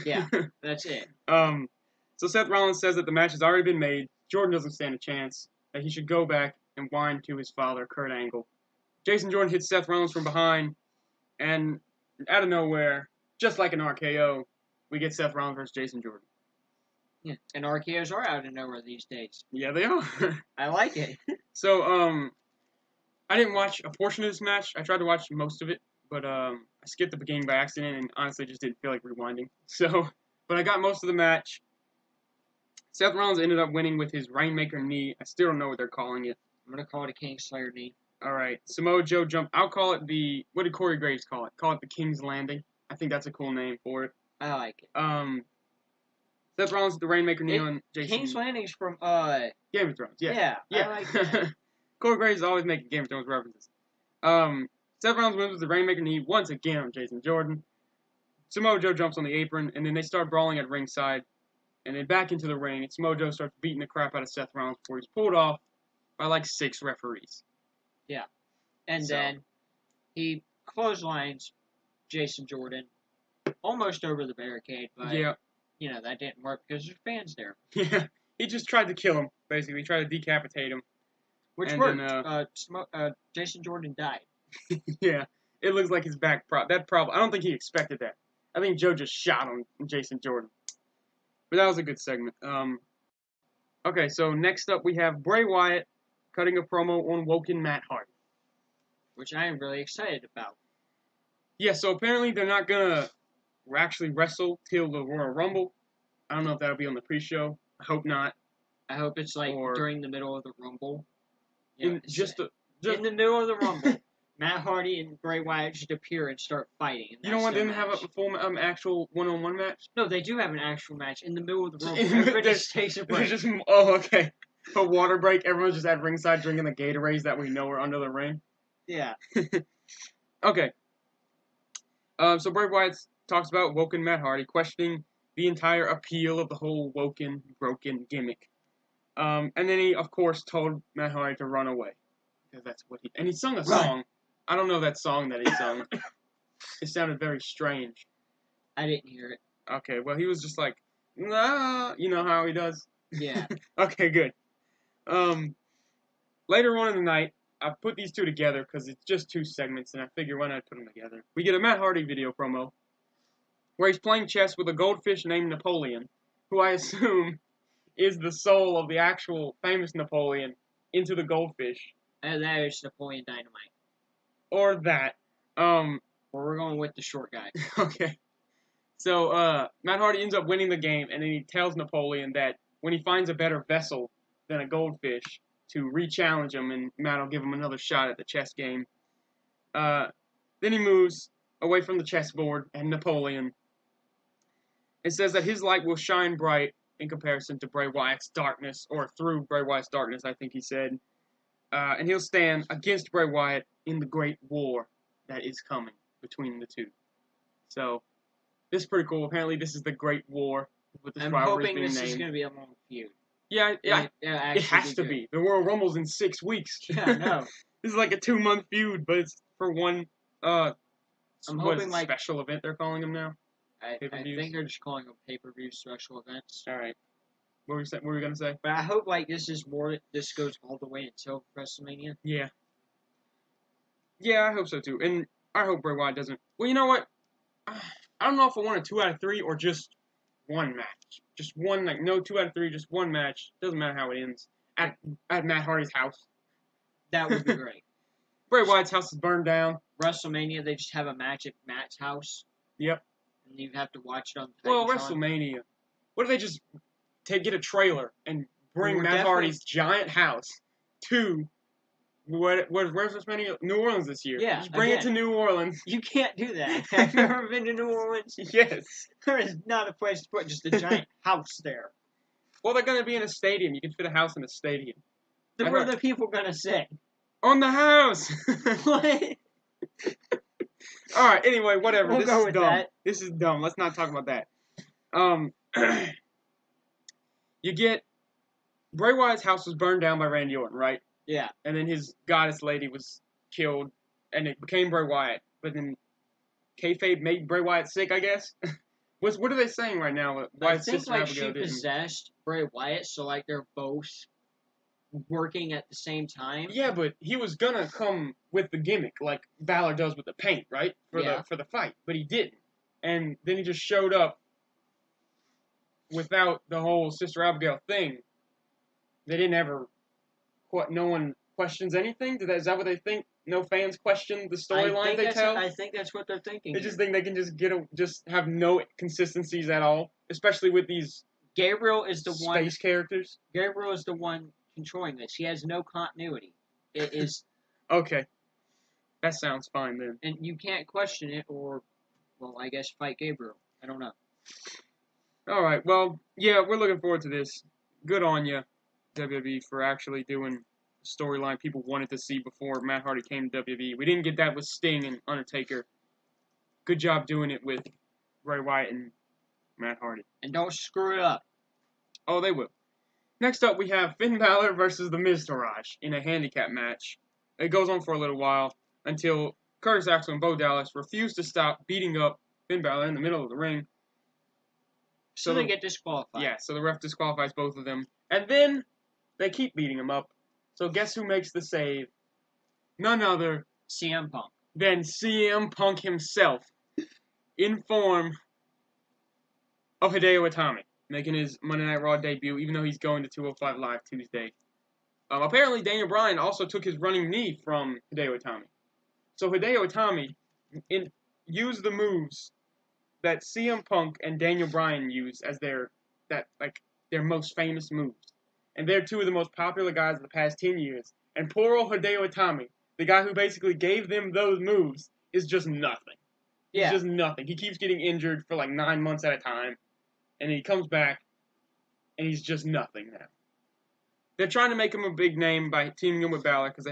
[SPEAKER 2] Yeah, that's it.
[SPEAKER 1] So Seth Rollins says that the match has already been made. Jordan doesn't stand a chance. That he should go back and whine to his father, Kurt Angle. Jason Jordan hits Seth Rollins from behind, and out of nowhere, just like an RKO, we get Seth Rollins versus Jason Jordan.
[SPEAKER 2] Yeah, and RKOs are out of nowhere these days.
[SPEAKER 1] Yeah, they are.
[SPEAKER 2] I like it.
[SPEAKER 1] So, I didn't watch a portion of this match. I tried to watch most of it, but I skipped the beginning by accident and honestly just didn't feel like rewinding. So, but I got most of the match. Seth Rollins ended up winning with his Rainmaker knee. I still don't know what they're calling it.
[SPEAKER 2] I'm going to call it a Kingslayer knee.
[SPEAKER 1] All right. Samoa Joe jumped. I'll call it the... What did Corey Graves call it? Call it the King's Landing. I think that's a cool name for it.
[SPEAKER 2] I like it.
[SPEAKER 1] Seth Rollins with the Rainmaker knee on Jason.
[SPEAKER 2] King's Landing's from
[SPEAKER 1] Game of Thrones. Yeah.
[SPEAKER 2] I like that.
[SPEAKER 1] Corey Graves is always making Game of Thrones references. Seth Rollins wins with the Rainmaker knee once again on Jason Jordan. Samoa Joe jumps on the apron, and then they start brawling at ringside. And then back into the ring, and Samoa Joe starts beating the crap out of Seth Rollins before he's pulled off by like 6 referees.
[SPEAKER 2] Yeah. And then he clotheslines Jason Jordan almost over the barricade, but you know, that didn't work because there's fans there.
[SPEAKER 1] Yeah. He just tried to kill him, basically. He tried to decapitate him.
[SPEAKER 2] Which worked. Then, Jason Jordan died.
[SPEAKER 1] Yeah. It looks like his back prop. I don't think he expected that. I think Joe just shot on Jason Jordan. But that was a good segment. Okay, so next up we have Bray Wyatt cutting a promo on Woken Matt Hardy.
[SPEAKER 2] which I am really excited about.
[SPEAKER 1] Yeah, so apparently they're not gonna actually wrestle till the Royal Rumble. I don't know if that'll be on the pre-show. I hope not.
[SPEAKER 2] I hope it's like
[SPEAKER 1] Or
[SPEAKER 2] during the middle of the Rumble. You know,
[SPEAKER 1] in
[SPEAKER 2] in the middle of the Rumble, Matt Hardy and Bray Wyatt just appear and start fighting. And
[SPEAKER 1] you don't want
[SPEAKER 2] their
[SPEAKER 1] them to have
[SPEAKER 2] match.
[SPEAKER 1] a full actual one-on-one match?
[SPEAKER 2] No, they do have an actual match in the middle of the Rumble.
[SPEAKER 1] In the-
[SPEAKER 2] Everybody
[SPEAKER 1] there's-
[SPEAKER 2] just takes a
[SPEAKER 1] There's
[SPEAKER 2] break.
[SPEAKER 1] just okay. A water break. Everyone's just at ringside drinking the Gatorades that we know are under the ring.
[SPEAKER 2] Yeah.
[SPEAKER 1] Okay. So Bray Wyatt talks about Woken Matt Hardy, questioning the entire appeal of the whole Woken, broken gimmick. And then he, of course, told Matt Hardy to run away. Because that's what he sung a song. I don't know that song that he sung. It sounded very strange.
[SPEAKER 2] I didn't hear it.
[SPEAKER 1] Okay, well, he was just like, nah, you know how he does?
[SPEAKER 2] Yeah.
[SPEAKER 1] Okay, good. Later on in the night, I put these two together because it's just two segments, and I figure why not put them together. We get a Matt Hardy video promo where he's playing chess with a goldfish named Napoleon, who I assume is the soul of the actual famous Napoleon into the goldfish.
[SPEAKER 2] And that is Napoleon Dynamite.
[SPEAKER 1] Or that.
[SPEAKER 2] Or we're going with the short guy.
[SPEAKER 1] Okay. So, Matt Hardy ends up winning the game, and then he tells Napoleon that when he finds a better vessel than a goldfish, to re-challenge him, and Matt will give him another shot at the chess game. Then he moves away from the chessboard and Napoleon. It says that his light will shine bright in comparison to Bray Wyatt's darkness, or through Bray Wyatt's darkness, I think he said. And he'll stand against Bray Wyatt in the great war that is coming between the two. So, this is pretty cool. Apparently, this is the Great War with the
[SPEAKER 2] I'm
[SPEAKER 1] rivalry
[SPEAKER 2] hoping
[SPEAKER 1] being
[SPEAKER 2] this
[SPEAKER 1] named.
[SPEAKER 2] is going to be a long feud.
[SPEAKER 1] Yeah, it has to be. The Royal Rumble's in 6 weeks.
[SPEAKER 2] Yeah, I know.
[SPEAKER 1] This is like a 2-month feud, but it's for one
[SPEAKER 2] I'm hoping like
[SPEAKER 1] special event they're calling them now.
[SPEAKER 2] I
[SPEAKER 1] Pay-per-views?
[SPEAKER 2] think they're just calling them pay-per-view special events.
[SPEAKER 1] All right. What were we gonna say?
[SPEAKER 2] But I hope like this goes all the way until WrestleMania.
[SPEAKER 1] Yeah. Yeah, I hope so too, and I hope Bray Wyatt doesn't. Well, you know what? I don't know if I want a 2 out of 3 or just one match. Just one, like no 2 out of 3, just one match. Doesn't matter how it ends. At Matt Hardy's house.
[SPEAKER 2] That would be great.
[SPEAKER 1] Bray Wyatt's house is burned down.
[SPEAKER 2] WrestleMania, they just have a match at Matt's house.
[SPEAKER 1] Yep.
[SPEAKER 2] And you have to watch it on
[SPEAKER 1] Well,
[SPEAKER 2] Titantron.
[SPEAKER 1] WrestleMania. What if they just get a trailer and bring
[SPEAKER 2] We're
[SPEAKER 1] Matt
[SPEAKER 2] definitely-
[SPEAKER 1] Hardy's giant house to where's WrestleMania? New Orleans this year.
[SPEAKER 2] Yeah,
[SPEAKER 1] Just bring it to
[SPEAKER 2] again.
[SPEAKER 1] New Orleans.
[SPEAKER 2] You can't do that. Have you ever been to New Orleans?
[SPEAKER 1] Yes.
[SPEAKER 2] There is not a place to put just a giant house there.
[SPEAKER 1] Well, they're gonna be in a stadium. You can fit a house in a stadium.
[SPEAKER 2] Then
[SPEAKER 1] I
[SPEAKER 2] what are
[SPEAKER 1] know.
[SPEAKER 2] the people gonna say?
[SPEAKER 1] On the house.
[SPEAKER 2] What?
[SPEAKER 1] All right. Anyway, whatever.
[SPEAKER 2] We'll
[SPEAKER 1] this
[SPEAKER 2] go
[SPEAKER 1] is
[SPEAKER 2] with
[SPEAKER 1] dumb.
[SPEAKER 2] that.
[SPEAKER 1] This is dumb. Let's not talk about that. You get Bray Wyatt's house was burned down by Randy Orton, right?
[SPEAKER 2] Yeah.
[SPEAKER 1] And then his goddess lady was killed, and it became Bray Wyatt. But then kayfabe made Bray Wyatt sick, I guess. What are they saying right now?
[SPEAKER 2] I think
[SPEAKER 1] Sister
[SPEAKER 2] like
[SPEAKER 1] Abigail
[SPEAKER 2] she
[SPEAKER 1] didn't-
[SPEAKER 2] possessed Bray Wyatt, so like they're both working at the same time.
[SPEAKER 1] Yeah, but he was gonna come with the gimmick, like Balor does with the paint, right? For the fight, but he didn't, and then he just showed up without the whole Sister Abigail thing. They didn't ever. No one questions anything. Is that what they think? No fans question the storyline they tell.
[SPEAKER 2] I think that's what they're thinking.
[SPEAKER 1] They just think they can just have no consistencies at all, especially with these
[SPEAKER 2] Gabriel is the one.
[SPEAKER 1] space characters.
[SPEAKER 2] Gabriel is the one controlling this. He has no continuity. It is,
[SPEAKER 1] Okay, that sounds fine then.
[SPEAKER 2] and you can't question it, or, well, I guess fight Gabriel. I don't know.
[SPEAKER 1] All right, well, yeah, we're looking forward to this. Good on you, WWE, for actually doing a storyline people wanted to see before Matt Hardy came to WWE. We didn't get that with Sting and Undertaker. Good job doing it with Bray Wyatt and Matt Hardy.
[SPEAKER 2] And don't screw it up.
[SPEAKER 1] Oh, they will. Next up, we have Finn Balor versus The Miz Taraj in a handicap match. It goes on for a little while until Curtis Axel and Bo Dallas refuse to stop beating up Finn Balor in the middle of the ring.
[SPEAKER 2] So they get disqualified.
[SPEAKER 1] Yeah, so the ref disqualifies both of them. And then they keep beating him up. So guess who makes the save? None other
[SPEAKER 2] CM Punk.
[SPEAKER 1] than CM Punk himself in form of Hideo Itami, making his Monday Night Raw debut, even though he's going to 205 Live Tuesday. Apparently, Daniel Bryan also took his running knee from Hideo Itami. So Hideo Itami used the moves that CM Punk and Daniel Bryan use as their most famous moves. And they're two of the most popular guys of the past 10 years. And poor old Hideo Itami, the guy who basically gave them those moves, is just nothing. He's just nothing. He keeps getting injured for like 9 months at a time. And he comes back, and he's just nothing now. They're trying to make him a big name by teaming him with Balor, because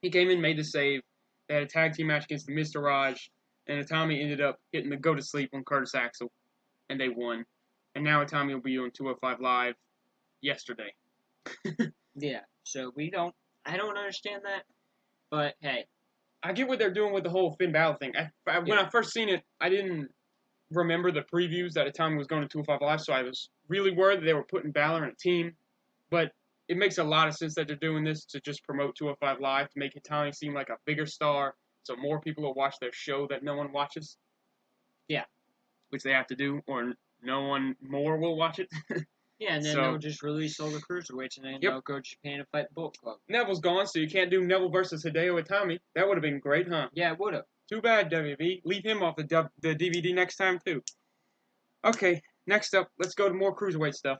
[SPEAKER 1] he came in, made the save. They had a tag team match against the Mr. Raj, and Itami ended up hitting the go to sleep on Curtis Axel, and they won. And now Itami will be on 205 Live yesterday.
[SPEAKER 2] Yeah, so I don't understand that, but hey.
[SPEAKER 1] I get what they're doing with the whole Finn Balor thing. When I first seen it, I didn't remember the previews that Itami was going to 205 Live, so I was really worried that they were putting Balor in a team. But it makes a lot of sense that they're doing this to just promote 205 Live, to make Itami seem like a bigger star, so more people will watch their show that no one watches.
[SPEAKER 2] Yeah.
[SPEAKER 1] Which they have to do, or no one more will watch it.
[SPEAKER 2] Yeah, and then they'll just release all the cruiserweights, and then they'll go to Japan and fight the Bullet Club.
[SPEAKER 1] Neville's gone, so you can't do Neville versus Hideo Itami. That would have been great, huh?
[SPEAKER 2] Yeah, it would have.
[SPEAKER 1] Too bad, WB. Leave him off the DVD next time, too. Okay, next up, let's go to more cruiserweight stuff.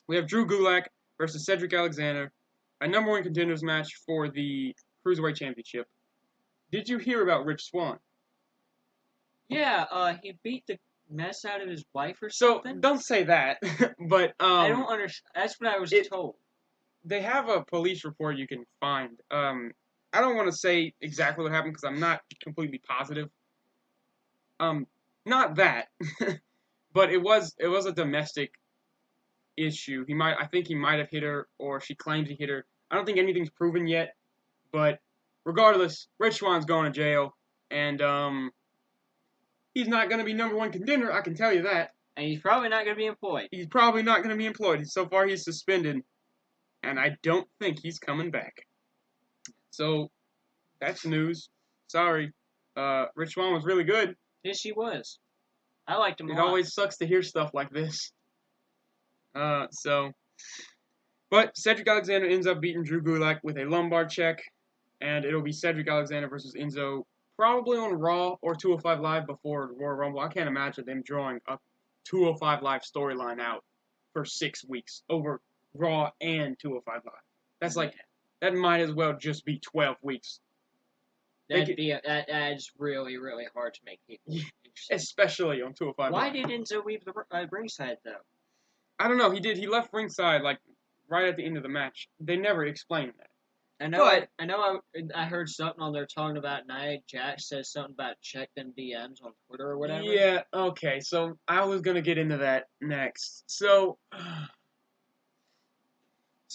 [SPEAKER 1] We have Drew Gulak versus Cedric Alexander, a number one contenders match for the Cruiserweight Championship. Did you hear about Rich Swann?
[SPEAKER 2] Yeah, he beat the mess out of his wife or something.
[SPEAKER 1] So, don't say that, but
[SPEAKER 2] I don't understand. That's what I was told.
[SPEAKER 1] They have a police report you can find. I don't want to say exactly what happened because I'm not completely positive. Not that, but it was a domestic issue. I think he might have hit her, or she claims he hit her. I don't think anything's proven yet, but regardless, Rich Swann's going to jail, and he's not going to be number one contender, I can tell you that.
[SPEAKER 2] And he's probably not going to be employed.
[SPEAKER 1] He's probably not going to be employed. So far, he's suspended, and I don't think he's coming back. So, that's news. Sorry. Rich Swann was really good.
[SPEAKER 2] Yes, he was. I liked him a lot.
[SPEAKER 1] It always sucks to hear stuff like this. But Cedric Alexander ends up beating Drew Gulak with a lumbar check, and it'll be Cedric Alexander versus Enzo, probably on Raw or 205 Live before Royal Rumble. I can't imagine them drawing a 205 Live storyline out for 6 weeks over Raw and 205 Live. That's like, that might as well just be 12 weeks.
[SPEAKER 2] That is really, really hard to make people interested.
[SPEAKER 1] Especially on 205 Live.
[SPEAKER 2] Why did Enzo leave the ringside, though? I
[SPEAKER 1] don't know. He left ringside, like, right at the end of the match. They never explained that.
[SPEAKER 2] I heard something on there talking about Nia Jax says something about check them DMs on Twitter or whatever.
[SPEAKER 1] Yeah, okay. So, I was going to get into that next. So,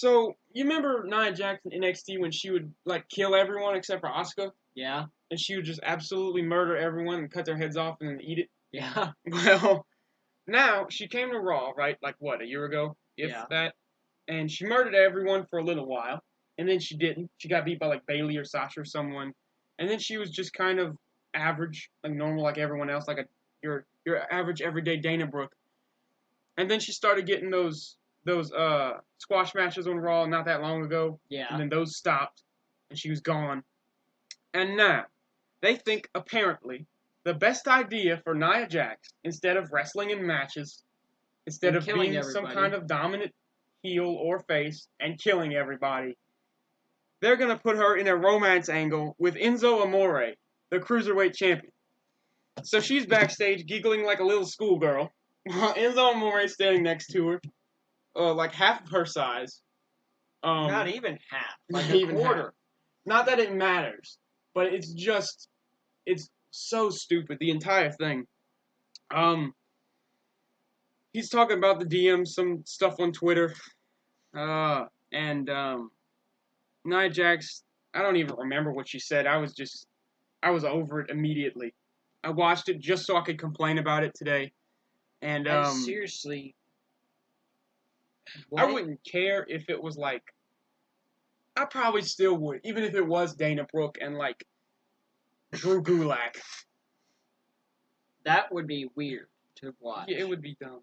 [SPEAKER 1] you remember Nia Jax in NXT when she would, like, kill everyone except for Asuka?
[SPEAKER 2] Yeah.
[SPEAKER 1] And she would just absolutely murder everyone and cut their heads off and then eat it?
[SPEAKER 2] Yeah.
[SPEAKER 1] Well, now, she came to Raw, right? Like, what, a year ago? That? And she murdered everyone for a little while. And then she didn't. She got beat by, like, Bayley or Sasha or someone. And then she was just kind of average, like, normal like everyone else, like your average, everyday Dana Brooke. And then she started getting those squash matches on Raw not that long ago.
[SPEAKER 2] Yeah.
[SPEAKER 1] And then those stopped. And she was gone. And now, they think, apparently, the best idea for Nia Jax, instead of wrestling in matches, instead of being some kind of dominant heel or face and killing everybody, they're going to put her in a romance angle with Enzo Amore, the Cruiserweight Champion. So she's backstage giggling like a little schoolgirl, while Enzo Amore is standing next to her, like half of her size.
[SPEAKER 2] Not even half. Like a quarter.
[SPEAKER 1] Half. Not that it matters, but it's so stupid, the entire thing. He's talking about the DMs, some stuff on Twitter, and Nia Jax, I don't even remember what she said. I was over it immediately. I watched it just so I could complain about it today, and
[SPEAKER 2] seriously,
[SPEAKER 1] I wouldn't care if it was like, I probably still would, even if it was Dana Brooke and like Drew Gulak.
[SPEAKER 2] That would be weird to watch.
[SPEAKER 1] Yeah, it would be dumb.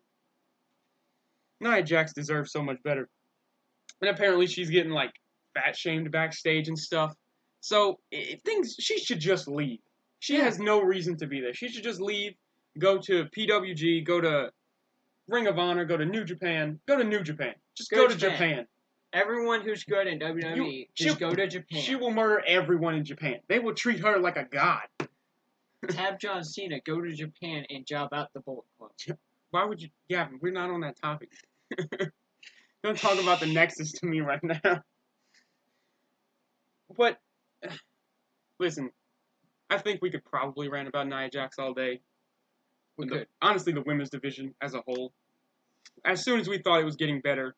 [SPEAKER 1] Nia Jax deserves so much better. And apparently she's getting, like, fat-shamed backstage and stuff. So she should just leave. She has no reason to be there. She should just leave, go to PWG, go to Ring of Honor, go to New Japan. Go to New Japan. Just go to Japan.
[SPEAKER 2] Everyone who's good in WWE, just go to Japan.
[SPEAKER 1] She will murder everyone in Japan. They will treat her like a god.
[SPEAKER 2] Have John Cena go to Japan and job out the Bullet Club.
[SPEAKER 1] Why would you? Yeah, we're not on that topic. Don't talk about the Nexus to me right now. But, listen, I think we could probably rant about Nia Jax all day.
[SPEAKER 2] We could.
[SPEAKER 1] Honestly, the women's division as a whole. As soon as we thought it was getting better,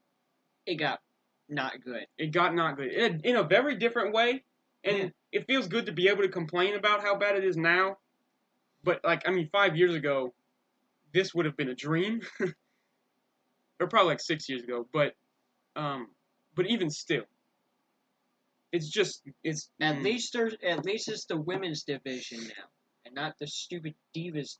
[SPEAKER 2] it got not good.
[SPEAKER 1] It got not good. In a very different way. And it feels good to be able to complain about how bad it is now. But, 5 years ago, this would have been a dream. Or probably 6 years ago. But even still. It's
[SPEAKER 2] at least it's the women's division now. And not the stupid Divas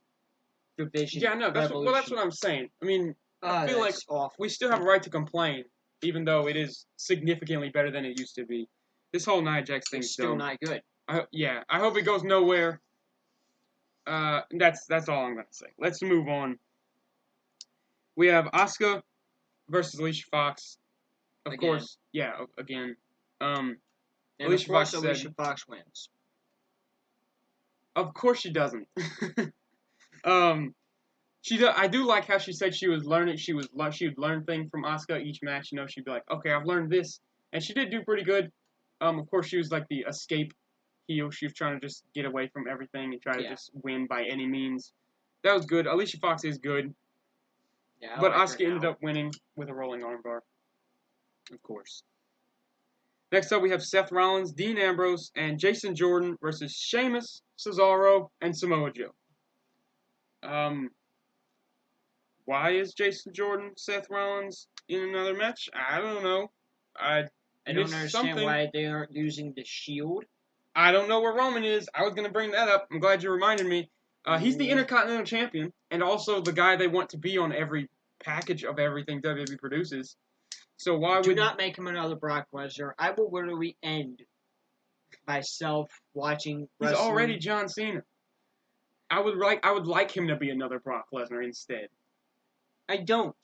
[SPEAKER 2] division.
[SPEAKER 1] Yeah, no, that's what I'm saying. I mean, I feel like
[SPEAKER 2] awful.
[SPEAKER 1] We still have a right to complain, even though it is significantly better than it used to be. This whole Nia Jax thing
[SPEAKER 2] is still not good.
[SPEAKER 1] I hope it goes nowhere. That's all I'm gonna say. Let's move on. We have Asuka versus Alicia Fox. Of course, again.
[SPEAKER 2] And Alicia Fox wins.
[SPEAKER 1] Of course she doesn't. I do like how she said she was learning. She would learn things from Asuka each match. You know, she'd be like, okay, I've learned this, and she did do pretty good. Of course, she was like the escape heel. She was trying to just get away from everything and try to just win by any means. That was good. Alicia Fox is good.
[SPEAKER 2] Yeah,
[SPEAKER 1] but Asuka ended up winning with a rolling armbar. Of course. Next up, we have Seth Rollins, Dean Ambrose, and Jason Jordan versus Sheamus, Cesaro, and Samoa Joe. Why is Jason Jordan, Seth Rollins in another match? I don't know.
[SPEAKER 2] I don't understand why they aren't using the Shield.
[SPEAKER 1] I don't know where Roman is. I was going to bring that up. I'm glad you reminded me. He's the Intercontinental Champion, and also the guy they want to be on every package of everything WWE produces. So why would...
[SPEAKER 2] Do not make him another Brock Lesnar. I will literally end myself watching wrestling.
[SPEAKER 1] He's already John Cena. I would like him to be another Brock Lesnar instead.
[SPEAKER 2] I don't.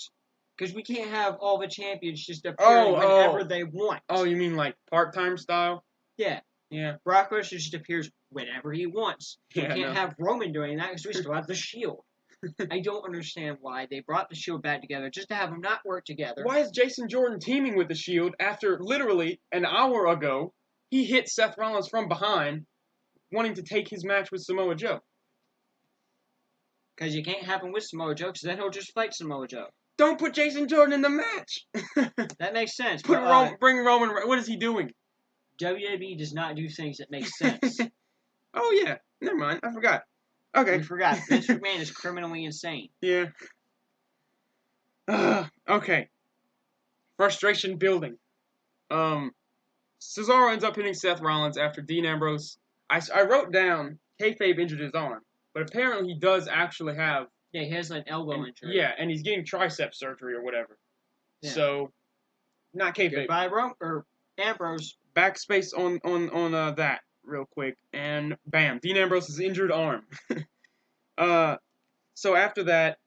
[SPEAKER 2] Because we can't have all the champions just appearing whenever they want.
[SPEAKER 1] Oh, you mean like part-time style?
[SPEAKER 2] Yeah.
[SPEAKER 1] Yeah.
[SPEAKER 2] Brock Lesnar just appears whenever he wants. We can't have Roman doing that because we still have the Shield. I don't understand why they brought the Shield back together just to have them not work together.
[SPEAKER 1] Why is Jason Jordan teaming with the Shield after literally an hour ago he hit Seth Rollins from behind wanting to take his match with Samoa Joe?
[SPEAKER 2] Because you can't have him with Samoa Joe because then he'll just fight Samoa Joe.
[SPEAKER 1] Don't put Jason Jordan in the match.
[SPEAKER 2] That makes sense.
[SPEAKER 1] Bring Roman. What is he doing?
[SPEAKER 2] WWE does not do things that make sense.
[SPEAKER 1] Oh yeah, never mind. I forgot. Okay.
[SPEAKER 2] You forgot. Vince McMahon is criminally insane.
[SPEAKER 1] Yeah. Okay. Frustration building. Cesaro ends up hitting Seth Rollins after Dean Ambrose. I wrote down kayfabe injured his arm, but apparently he does actually have.
[SPEAKER 2] Yeah, he has an elbow injury.
[SPEAKER 1] Yeah, and he's getting tricep surgery or whatever. Yeah. So, not kayfabe.
[SPEAKER 2] Goodbye, Ambrose.
[SPEAKER 1] Backspace on that real quick, and bam, Dean Ambrose's injured arm. So after that,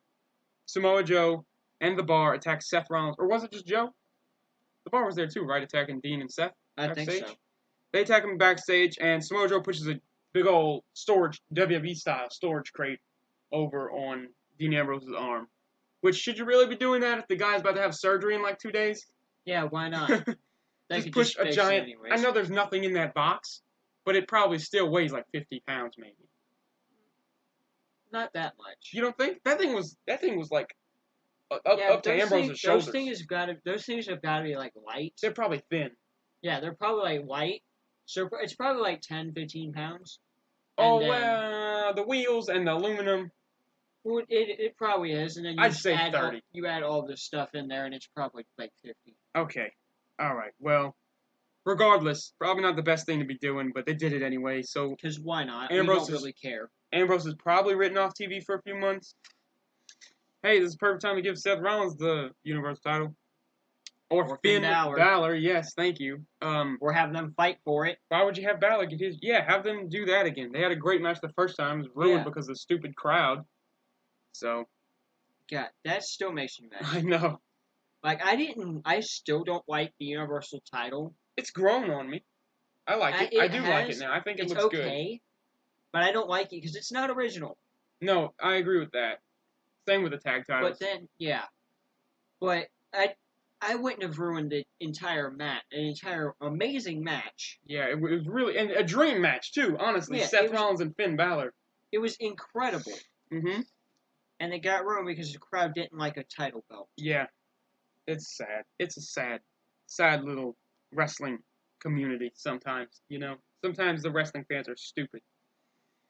[SPEAKER 1] Samoa Joe and the Bar attack Seth Rollins, or was it just Joe? The Bar was there too, right? Attacking Dean and Seth.
[SPEAKER 2] I think so.
[SPEAKER 1] They attack him backstage, and Samoa Joe pushes a big old WWE style storage crate over on Dean Ambrose's arm. Which, should you really be doing that if the guy's about to have surgery in like 2 days?
[SPEAKER 2] Yeah, why not?
[SPEAKER 1] Just push a giant. I know there's nothing in that box, but it probably still weighs like 50 pounds, maybe.
[SPEAKER 2] Not that much.
[SPEAKER 1] You don't think that thing was like up to Ambrose's shoulders?
[SPEAKER 2] Those things have got to be like light.
[SPEAKER 1] They're probably thin.
[SPEAKER 2] Yeah, they're probably like light. So it's probably like 10, 15 pounds.
[SPEAKER 1] The wheels and the aluminum.
[SPEAKER 2] Well, it probably is, and then
[SPEAKER 1] I'd say 30.
[SPEAKER 2] You add all this stuff in there, and it's probably like 50.
[SPEAKER 1] Okay. All right. Well, regardless, probably not the best thing to be doing, but they did it anyway. So
[SPEAKER 2] because why not? Ambrose don't really care.
[SPEAKER 1] Ambrose is probably written off TV for a few months. Hey, this is the perfect time to give Seth Rollins the Universal title. Or Finn Balor, yes, thank you.
[SPEAKER 2] Or have them fight for it.
[SPEAKER 1] Why would you have Balor get his? Yeah, have them do that again. They had a great match the first time. It was ruined because of the stupid crowd. So.
[SPEAKER 2] God, that still makes me mad.
[SPEAKER 1] I know.
[SPEAKER 2] Like, I still don't like the Universal title.
[SPEAKER 1] It's grown on me. I like it. I do like it now. I think it looks good. It's okay,
[SPEAKER 2] but I don't like it because it's not original.
[SPEAKER 1] No, I agree with that. Same with the tag titles.
[SPEAKER 2] But then, yeah. But I wouldn't have ruined the entire match, an entire amazing match.
[SPEAKER 1] Yeah, it was really, and a dream match too, honestly. Yeah, Seth Rollins and Finn Balor.
[SPEAKER 2] It was incredible.
[SPEAKER 1] Mm-hmm.
[SPEAKER 2] And it got ruined because the crowd didn't like a title belt.
[SPEAKER 1] Yeah. It's sad. It's a sad little wrestling community sometimes, you know? Sometimes the wrestling fans are stupid.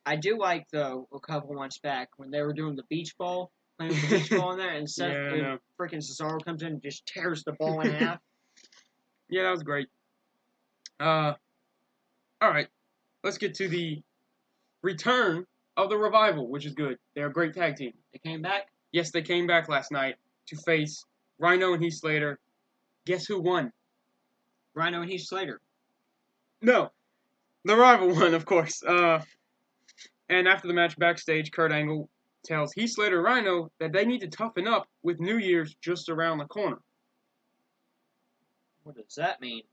[SPEAKER 2] I do like, though, a couple months back, when they were doing the beach ball, playing with the beach ball in there, and Seth and freaking Cesaro comes in and just tears the ball in half.
[SPEAKER 1] Yeah, that was great. Alright. Let's get to the return of the Revival, which is good. They're a great tag team.
[SPEAKER 2] They came back?
[SPEAKER 1] Yes, they came back last night to face Rhino and Heath Slater. Guess who won?
[SPEAKER 2] Rhino and Heath Slater.
[SPEAKER 1] No. The Rival won, of course. And after the match backstage, Kurt Angle tells Heath Slater and Rhino that they need to toughen up with New Year's just around the corner.
[SPEAKER 2] What does that mean?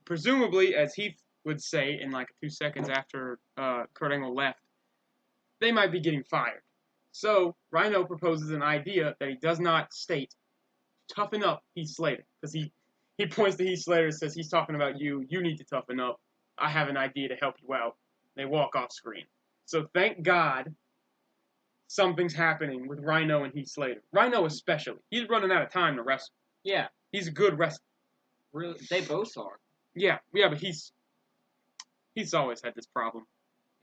[SPEAKER 1] Presumably, as Heath would say in like 2 seconds after Kurt Angle left, they might be getting fired. So, Rhino proposes an idea that he does not state. Toughen up Heath Slater. Because he points to Heath Slater and says, he's talking about you. You need to toughen up. I have an idea to help you out. They walk off screen. So thank God something's happening with Rhino and Heath Slater. Rhino especially. He's running out of time to wrestle.
[SPEAKER 2] Yeah.
[SPEAKER 1] He's a good wrestler.
[SPEAKER 2] Really? They both are.
[SPEAKER 1] Yeah, but he's always had this problem.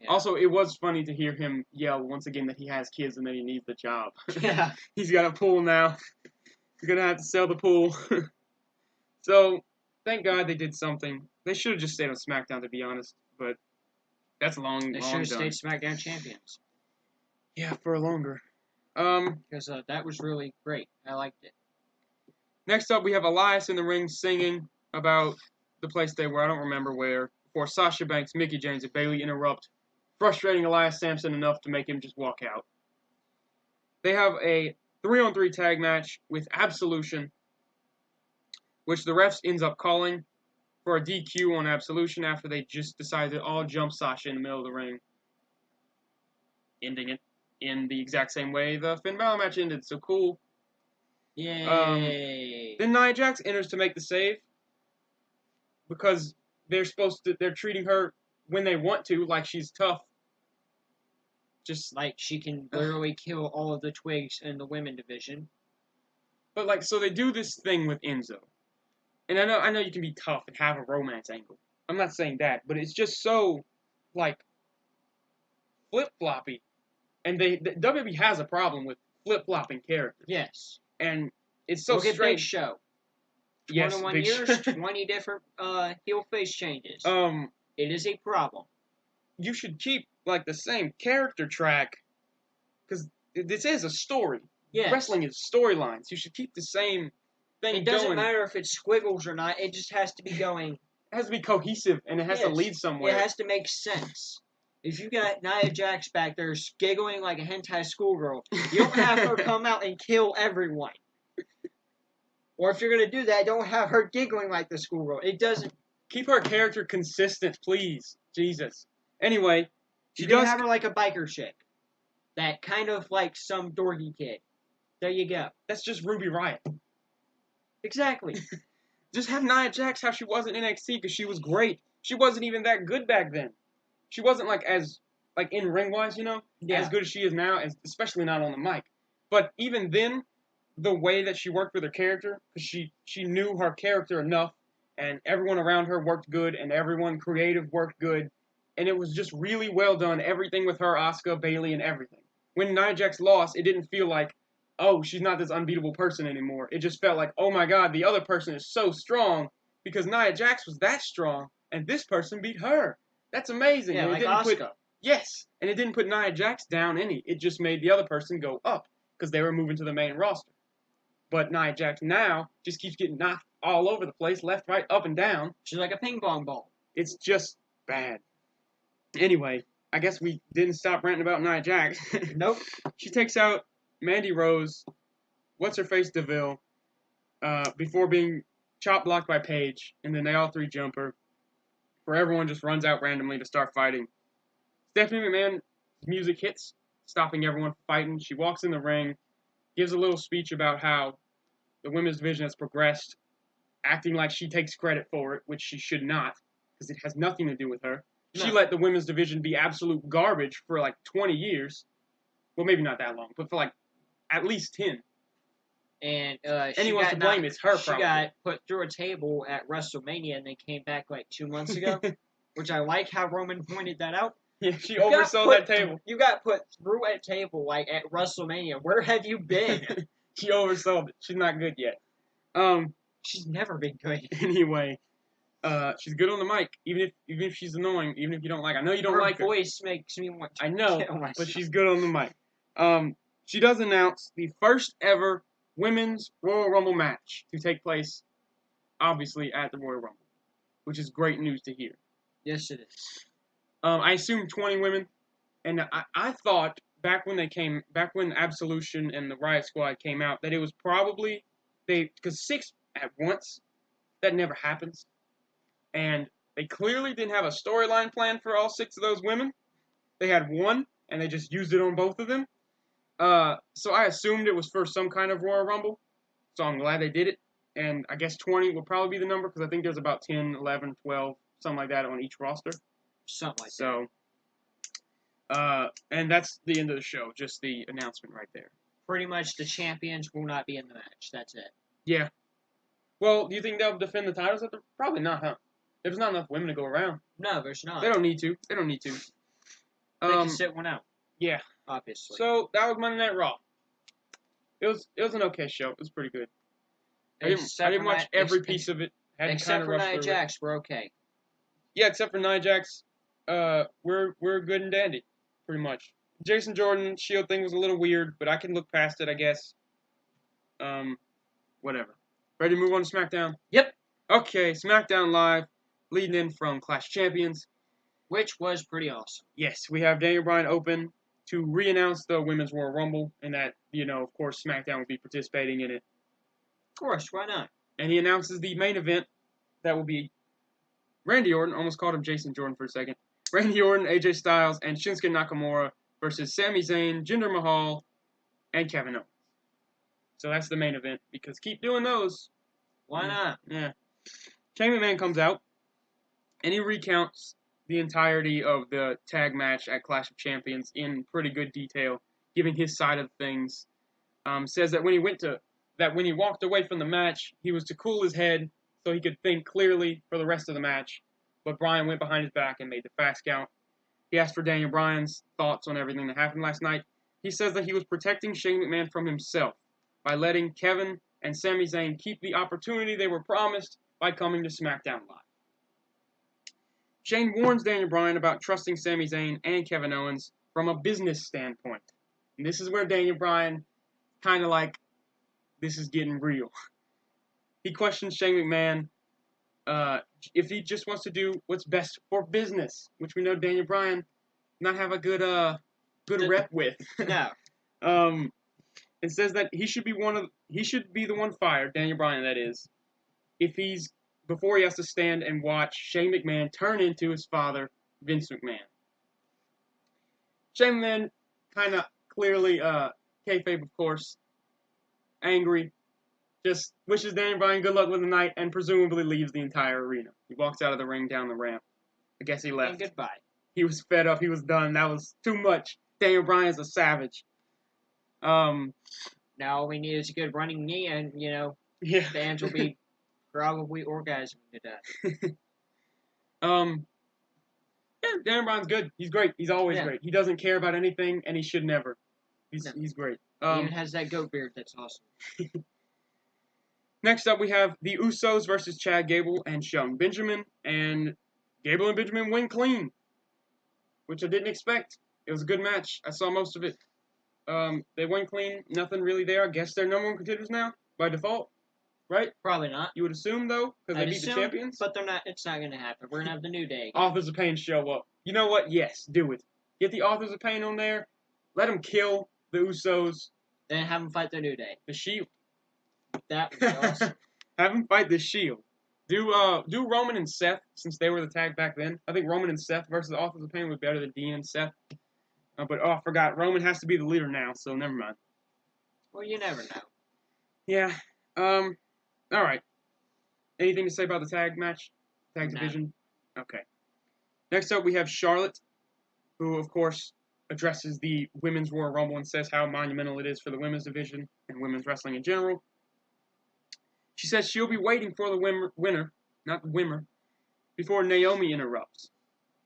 [SPEAKER 1] Yeah. Also, it was funny to hear him yell once again that he has kids and that he needs the job.
[SPEAKER 2] Yeah.
[SPEAKER 1] He's got a pool now. He's going to have to sell the pool. So, thank God they did something. They should have just stayed on SmackDown, to be honest. But that's long done.
[SPEAKER 2] They should have stayed SmackDown champions.
[SPEAKER 1] Yeah, for longer.
[SPEAKER 2] Because that was really great. I liked it.
[SPEAKER 1] Next up, we have Elias in the ring singing about the place they were. I don't remember where. Before Sasha Banks, Mickie James, and Bayley interrupt, frustrating Elias Sampson enough to make him just walk out. They have a 3-on-3 tag match with Absolution, which the refs ends up calling for a DQ on Absolution after they just decided to all jump Sasha in the middle of the ring, ending it in the exact same way the Finn Balor match ended. So cool.
[SPEAKER 2] Yay!
[SPEAKER 1] Then Nia Jax enters to make the save because they're treating her when they want to like she's tough. Just
[SPEAKER 2] like she can literally kill all of the twigs in the women division.
[SPEAKER 1] But so they do this thing with Enzo. And I know you can be tough and have a romance angle. I'm not saying that, but it's just so flip-floppy. And the WWE has a problem with flip-flopping characters.
[SPEAKER 2] Yes.
[SPEAKER 1] And it's so
[SPEAKER 2] strange.
[SPEAKER 1] Look at
[SPEAKER 2] Big Show.
[SPEAKER 1] Yes,
[SPEAKER 2] 21 years, 20 different heel face changes. It is a problem.
[SPEAKER 1] You should keep the same character track because this is a story.
[SPEAKER 2] Yes.
[SPEAKER 1] Wrestling is storylines. You should keep the same thing going.
[SPEAKER 2] It doesn't matter if it's squiggles or not. It just has to be going.
[SPEAKER 1] It has to be cohesive and it has to lead somewhere.
[SPEAKER 2] It has to make sense. If you got Nia Jax back there giggling like a hentai schoolgirl, you don't have her come out and kill everyone. Or if you're going to do that, don't have her giggling like the schoolgirl. It doesn't...
[SPEAKER 1] Keep her character consistent, please. Jesus. Anyway,
[SPEAKER 2] she does have her like a biker chick. That kind of like some dorky kid. There you go.
[SPEAKER 1] That's just Ruby Riott.
[SPEAKER 2] Exactly.
[SPEAKER 1] Just have Nia Jax how she was in NXT because she was great. She wasn't even that good back then. She wasn't as in ring wise, as good as she is now, especially not on the mic. But even then, the way that she worked with her character, because she knew her character enough, and everyone around her worked good, and everyone creative worked good, and it was just really well done. Everything with her, Asuka, Bayley, and everything. When Nia Jax lost, it didn't feel like, oh, she's not this unbeatable person anymore. It just felt like, oh my God, the other person is so strong because Nia Jax was that strong, and this person beat her. That's amazing.
[SPEAKER 2] Yeah,
[SPEAKER 1] and
[SPEAKER 2] like Asuka.
[SPEAKER 1] Yes, and it didn't put Nia Jax down any. It just made the other person go up because they were moving to the main roster. But Nia Jax now just keeps getting knocked all over the place, left, right, up, and down.
[SPEAKER 2] She's like a ping pong ball.
[SPEAKER 1] It's just bad. Anyway, I guess we didn't stop ranting about Nia Jax.
[SPEAKER 2] Nope.
[SPEAKER 1] She takes out Mandy Rose, what's-her-face DeVille, before being chop blocked by Paige, and then they all three jump her. Where everyone just runs out randomly to start fighting. Stephanie McMahon's music hits, stopping everyone from fighting. She walks in the ring, gives a little speech about how the women's division has progressed, acting like she takes credit for it, which she should not, because it has nothing to do with her.
[SPEAKER 2] No.
[SPEAKER 1] She let the women's division be absolute garbage for like 20 years. Well, maybe not that long, but for like at least 10.
[SPEAKER 2] And
[SPEAKER 1] Anyone's to blame, it's her
[SPEAKER 2] She
[SPEAKER 1] probably.
[SPEAKER 2] got put through a table at WrestleMania and then came back like 2 months ago, which I like how Roman pointed that out.
[SPEAKER 1] Yeah, she oversold that table.
[SPEAKER 2] You got put through a table like at WrestleMania. Where have you been?
[SPEAKER 1] She oversold it. She's not good yet.
[SPEAKER 2] She's never been good.
[SPEAKER 1] Anyway, she's good on the mic, even if she's annoying, even if you don't like. I know you don't like her.
[SPEAKER 2] Her voice makes me want to
[SPEAKER 1] I know,
[SPEAKER 2] kill myself.
[SPEAKER 1] but she's good on the mic. She does announce the first ever women's Royal Rumble match to take place, obviously at the Royal Rumble, which is great news to hear.
[SPEAKER 2] Yes, it is.
[SPEAKER 1] I assume 20 women, and I thought back when Absolution and the Riot Squad came out that it was probably because 6 at once, that never happens, and they clearly didn't have a storyline plan for all 6 of those women. They had one, and they just used it on both of them. So I assumed it was for some kind of Royal Rumble, so I'm glad they did it, and I guess 20 will probably be the number, because I think there's about 10, 11, 12, something like that on each roster.
[SPEAKER 2] Something like that.
[SPEAKER 1] So, and that's the end of the show, just the announcement right there.
[SPEAKER 2] Pretty much the champions will not be in the match. That's it.
[SPEAKER 1] Yeah. Well, do you think they'll defend the titles? Probably not, huh? There's not enough women to go around.
[SPEAKER 2] No, there's not.
[SPEAKER 1] They don't need to. They
[SPEAKER 2] can sit one out.
[SPEAKER 1] Yeah.
[SPEAKER 2] Obviously.
[SPEAKER 1] So, that was Monday Night Raw. It was an okay show. It was pretty good. I didn't watch every piece of it.
[SPEAKER 2] Except for Nia Jax, we're okay.
[SPEAKER 1] Yeah, except for Nia Jax, we're good and dandy, pretty much. Jason Jordan Shield thing was a little weird, but I can look past it, I guess. Whatever. Ready to move on to SmackDown?
[SPEAKER 2] Yep.
[SPEAKER 1] Okay, SmackDown Live, leading in from Clash of Champions.
[SPEAKER 2] Which was pretty awesome.
[SPEAKER 1] Yes, we have Daniel Bryan open to re-announce the Women's Royal Rumble, and that, of course, SmackDown will be participating in it.
[SPEAKER 2] Of course, why not?
[SPEAKER 1] And he announces the main event that will be Randy Orton, almost called him Jason Jordan for a second. Randy Orton, AJ Styles, and Shinsuke Nakamura versus Sami Zayn, Jinder Mahal, and Kevin Owens. So that's the main event, because keep doing those.
[SPEAKER 2] Why not?
[SPEAKER 1] Yeah. Shane McMahon comes out, and he recounts the entirety of the tag match at Clash of Champions in pretty good detail, giving his side of things. Says that when he walked away from the match, he was to cool his head so he could think clearly for the rest of the match. But Bryan went behind his back and made the fast count. He asked for Daniel Bryan's thoughts on everything that happened last night. He says that he was protecting Shane McMahon from himself by letting Kevin and Sami Zayn keep the opportunity they were promised by coming to SmackDown Live. Shane warns Daniel Bryan about trusting Sami Zayn and Kevin Owens from a business standpoint. And this is where Daniel Bryan kind of like, this is getting real. He questions Shane McMahon if he just wants to do what's best for business, which we know Daniel Bryan not have a good rep with.
[SPEAKER 2] No.
[SPEAKER 1] It says that he should be the one fired, Daniel Bryan that is, before he has to stand and watch Shane McMahon turn into his father, Vince McMahon. Shane McMahon kind of clearly, kayfabe of course, angry, just wishes Daniel Bryan good luck with the night and presumably leaves the entire arena. He walks out of the ring down the ramp. I guess he left.
[SPEAKER 2] And goodbye.
[SPEAKER 1] He was fed up. He was done. That was too much. Daniel Bryan's a savage.
[SPEAKER 2] Now all we need is a good running knee, and
[SPEAKER 1] yeah.
[SPEAKER 2] fans will be probably orgasming to death.
[SPEAKER 1] Yeah, Daniel Bryan's good. He's great. He's always great. He doesn't care about anything, and he should never. He's great.
[SPEAKER 2] He even has that goat beard. That's awesome.
[SPEAKER 1] Next up, we have the Usos versus Chad Gable and Shelton Benjamin, and Gable and Benjamin win clean, which I didn't expect. It was a good match. I saw most of it. They went clean. Nothing really there. I guess they're number one contenders now by default, right?
[SPEAKER 2] Probably not.
[SPEAKER 1] You would assume, though, because they
[SPEAKER 2] I'd
[SPEAKER 1] beat the
[SPEAKER 2] assume,
[SPEAKER 1] champions?
[SPEAKER 2] but they're not. It's not going to happen. We're going to have the New Day.
[SPEAKER 1] Authors of Pain show up. You know what? Yes, do it. Get the Authors of Pain on there. Let them kill the Usos.
[SPEAKER 2] Then have them fight the New Day.
[SPEAKER 1] The Shield.
[SPEAKER 2] That would be awesome.
[SPEAKER 1] Have them fight the Shield. Do Roman and Seth, since they were the tag back then. I think Roman and Seth versus the Authors of Pain was better than Dean and Seth. I forgot. Roman has to be the leader now, so never mind.
[SPEAKER 2] Well, you never know.
[SPEAKER 1] Yeah. All right. Anything to say about the tag match? Tag
[SPEAKER 2] No.
[SPEAKER 1] division? Okay. Next up, we have Charlotte, who, of course, addresses the Women's Royal Rumble and says how monumental it is for the women's division and women's wrestling in general. She says she'll be waiting for the winner, not the winner, before Naomi interrupts.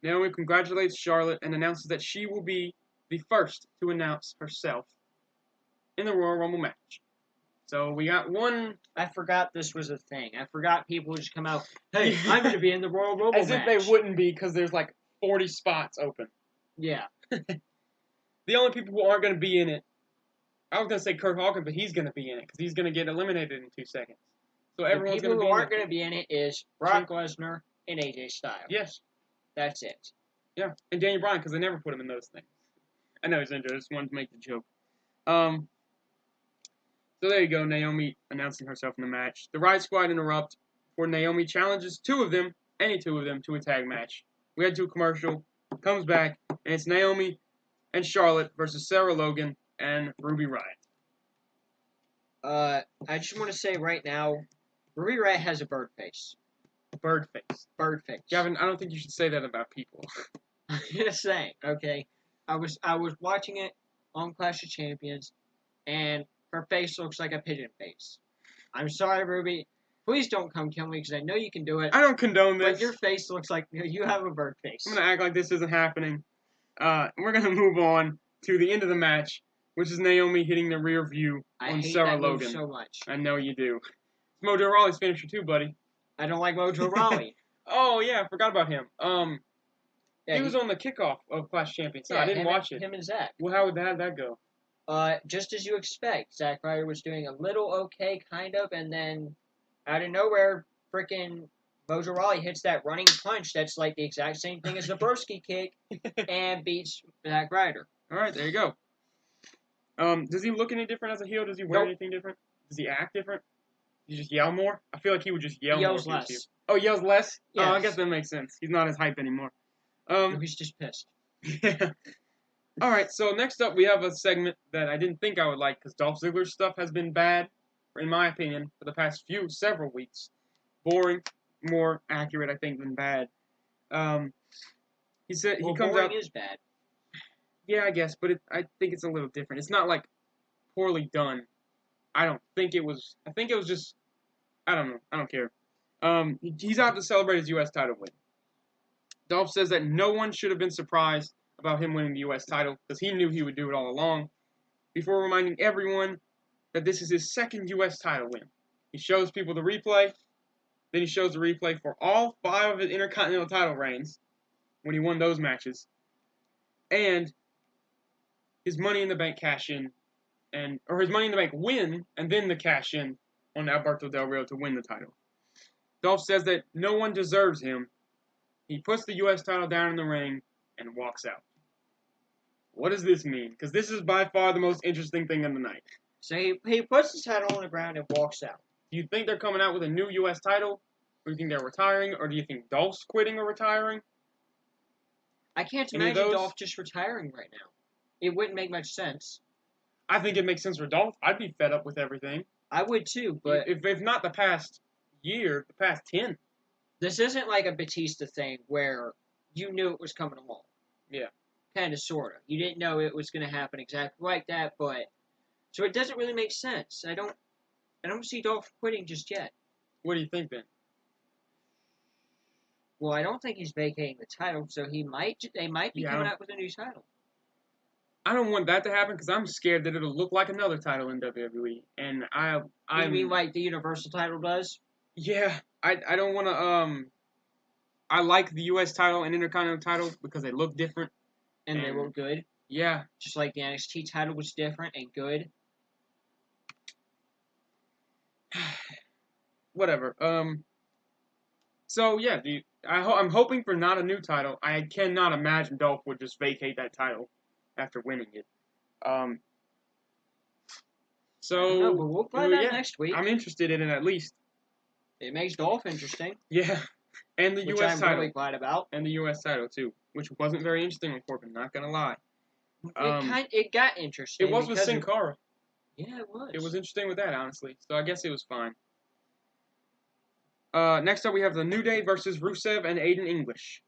[SPEAKER 1] Naomi congratulates Charlotte and announces that she will be the first to announce herself in the Royal Rumble match. So we got one.
[SPEAKER 2] I forgot this was a thing. I forgot people would just come out, hey, I'm going to be in the Royal Rumble
[SPEAKER 1] As
[SPEAKER 2] match.
[SPEAKER 1] if they wouldn't be, because there's like 40 spots open.
[SPEAKER 2] Yeah.
[SPEAKER 1] The only people who aren't going to be in it, I was going to say Kurt Hawkins, but he's going to be in it, because he's going to get eliminated in 2 seconds. So everyone's going to be in it.
[SPEAKER 2] The people who aren't going to be in it is Brock Lesnar and AJ Styles.
[SPEAKER 1] Yes.
[SPEAKER 2] That's it.
[SPEAKER 1] Yeah, and Daniel Bryan, because they never put him in those things. I know he's injured, I just wanted to make the joke. So there you go, Naomi announcing herself in the match. The Riot Squad interrupt, where Naomi challenges any two of them, to a tag match. We head to a commercial, comes back, and it's Naomi and Charlotte versus Sarah Logan and Ruby Riott.
[SPEAKER 2] I just want to say right now, Ruby Riott has a bird face.
[SPEAKER 1] Bird face.
[SPEAKER 2] Bird face.
[SPEAKER 1] Gavin, I don't think you should say that about people.
[SPEAKER 2] I'm just saying, okay? I was watching it on Clash of Champions, and her face looks like a pigeon face. I'm sorry, Ruby. Please don't come kill me, because I know you can do it.
[SPEAKER 1] I don't condone this.
[SPEAKER 2] But your face looks like you have a bird face.
[SPEAKER 1] I'm going to act like this isn't happening. We're going to move on to the end of the match, which is Naomi hitting the rear view on Sarah Logan.
[SPEAKER 2] Move so much.
[SPEAKER 1] I know you do. It's Mojo Rawley's finisher too, buddy.
[SPEAKER 2] I don't like Mojo Rawley.
[SPEAKER 1] Oh, yeah, I forgot about him.
[SPEAKER 2] Yeah,
[SPEAKER 1] he was on the kickoff of Clash Champions.
[SPEAKER 2] Yeah,
[SPEAKER 1] I didn't watch it.
[SPEAKER 2] Him and Zach.
[SPEAKER 1] Well, how'd that go?
[SPEAKER 2] Just as you expect. Zack Ryder was doing a little okay, kind of, and then out of nowhere, frickin' Mojo Rawley hits that running punch that's like the exact same thing as the Broski kick and beats Zack Ryder.
[SPEAKER 1] All right, there you go. Does he look any different as a heel? Does he wear anything different? Does he act different? Does he just yell more? I feel like he would just yell more.
[SPEAKER 2] Yells less.
[SPEAKER 1] Oh, yells less?
[SPEAKER 2] Yes.
[SPEAKER 1] Oh, I guess that makes sense. He's not as hype anymore.
[SPEAKER 2] He's just pissed.
[SPEAKER 1] Yeah. All right, so next up we have a segment that I didn't think I would like because Dolph Ziggler's stuff has been bad, in my opinion, for the past several weeks. Boring, more accurate, I think, than bad. He said he comes
[SPEAKER 2] boring
[SPEAKER 1] out.
[SPEAKER 2] is bad.
[SPEAKER 1] Yeah, I guess, but I think it's a little different. It's not like poorly done. I don't think it was. I think it was just. I don't know. I don't care. He's out to celebrate his U.S. title win. Dolph says that no one should have been surprised about him winning the U.S. title because he knew he would do it all along, before reminding everyone that this is his second U.S. title win. He shows people the replay, then he shows the replay for all 5 of his Intercontinental title reigns when he won those matches, and his Money in the Bank cash-in, or his Money in the Bank win, and then the cash-in on Alberto Del Rio to win the title. Dolph says that no one deserves him. He puts the U.S. title down in the ring and walks out. What does this mean? Because this is by far the most interesting thing of the night.
[SPEAKER 2] So he puts the title on the ground and walks out.
[SPEAKER 1] Do you think they're coming out with a new U.S. title? Or do you think they're retiring? Or do you think Dolph's quitting or retiring?
[SPEAKER 2] I can't
[SPEAKER 1] Any of
[SPEAKER 2] imagine
[SPEAKER 1] those?
[SPEAKER 2] Dolph just retiring right now. It wouldn't make much sense.
[SPEAKER 1] I think it makes sense for Dolph. I'd be fed up with everything.
[SPEAKER 2] I would too, but
[SPEAKER 1] If not the past year, the past 10.
[SPEAKER 2] this isn't like a Batista thing where you knew it was coming along.
[SPEAKER 1] Yeah.
[SPEAKER 2] Kind of, sort of. You didn't know it was going to happen exactly like that, but so it doesn't really make sense. I don't see Dolph quitting just yet.
[SPEAKER 1] What do you think then?
[SPEAKER 2] Well, I don't think he's vacating the title, so they might be coming out with a new title.
[SPEAKER 1] I don't want that to happen because I'm scared that it'll look like another title in WWE, and I
[SPEAKER 2] mean like the Universal title does?
[SPEAKER 1] Yeah, I don't want to. I like the U.S. title and Intercontinental title because they look different.
[SPEAKER 2] And they look good.
[SPEAKER 1] Yeah.
[SPEAKER 2] Just like the NXT title was different and good.
[SPEAKER 1] whatever. So yeah, I'm hoping for not a new title. I cannot imagine Dolph would just vacate that title after winning it.
[SPEAKER 2] I don't know, but we'll find out
[SPEAKER 1] yeah,
[SPEAKER 2] next week.
[SPEAKER 1] I'm interested in it at least.
[SPEAKER 2] It makes Dolph interesting.
[SPEAKER 1] Yeah, and the
[SPEAKER 2] which
[SPEAKER 1] U.S.
[SPEAKER 2] I'm
[SPEAKER 1] title.
[SPEAKER 2] really glad about.
[SPEAKER 1] And the U.S. title too, which wasn't very interesting with Corbin. Not gonna lie.
[SPEAKER 2] It got interesting.
[SPEAKER 1] It was with Sin Cara.
[SPEAKER 2] Yeah, it was.
[SPEAKER 1] It was interesting with that, honestly. So I guess it was fine. Next up, we have the New Day versus Rusev and Aiden English.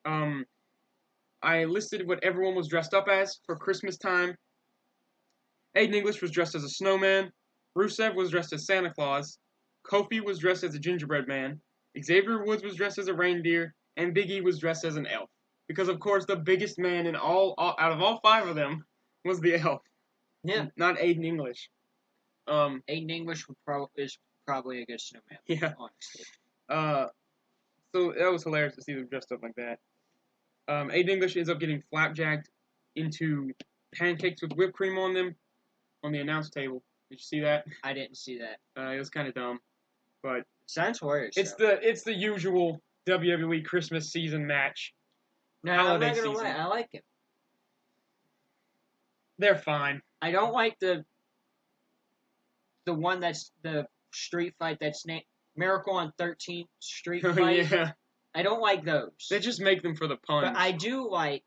[SPEAKER 1] I listed what everyone was dressed up as for Christmas time. Aiden English was dressed as a snowman. Rusev was dressed as Santa Claus. Kofi was dressed as a gingerbread man. Xavier Woods was dressed as a reindeer. And Big E was dressed as an elf. Because, of course, the biggest man in out of all 5 of them was the elf.
[SPEAKER 2] Yeah.
[SPEAKER 1] Not Aiden English.
[SPEAKER 2] Aiden English is probably a good snowman.
[SPEAKER 1] Yeah.
[SPEAKER 2] Honestly.
[SPEAKER 1] So that was hilarious to see them dressed up like that. Aiden English ends up getting flapjacked into pancakes with whipped cream on them on the announce table. Did you see that?
[SPEAKER 2] I didn't see that.
[SPEAKER 1] It was kind of dumb, but
[SPEAKER 2] sounds hilarious.
[SPEAKER 1] It's the usual WWE Christmas season match.
[SPEAKER 2] No, I'm not gonna lie. I like it.
[SPEAKER 1] They're fine.
[SPEAKER 2] I don't like the one that's the street fight that's named Miracle on 13th Street fight.
[SPEAKER 1] Yeah.
[SPEAKER 2] I don't like those.
[SPEAKER 1] They just make them for the puns.
[SPEAKER 2] But I do like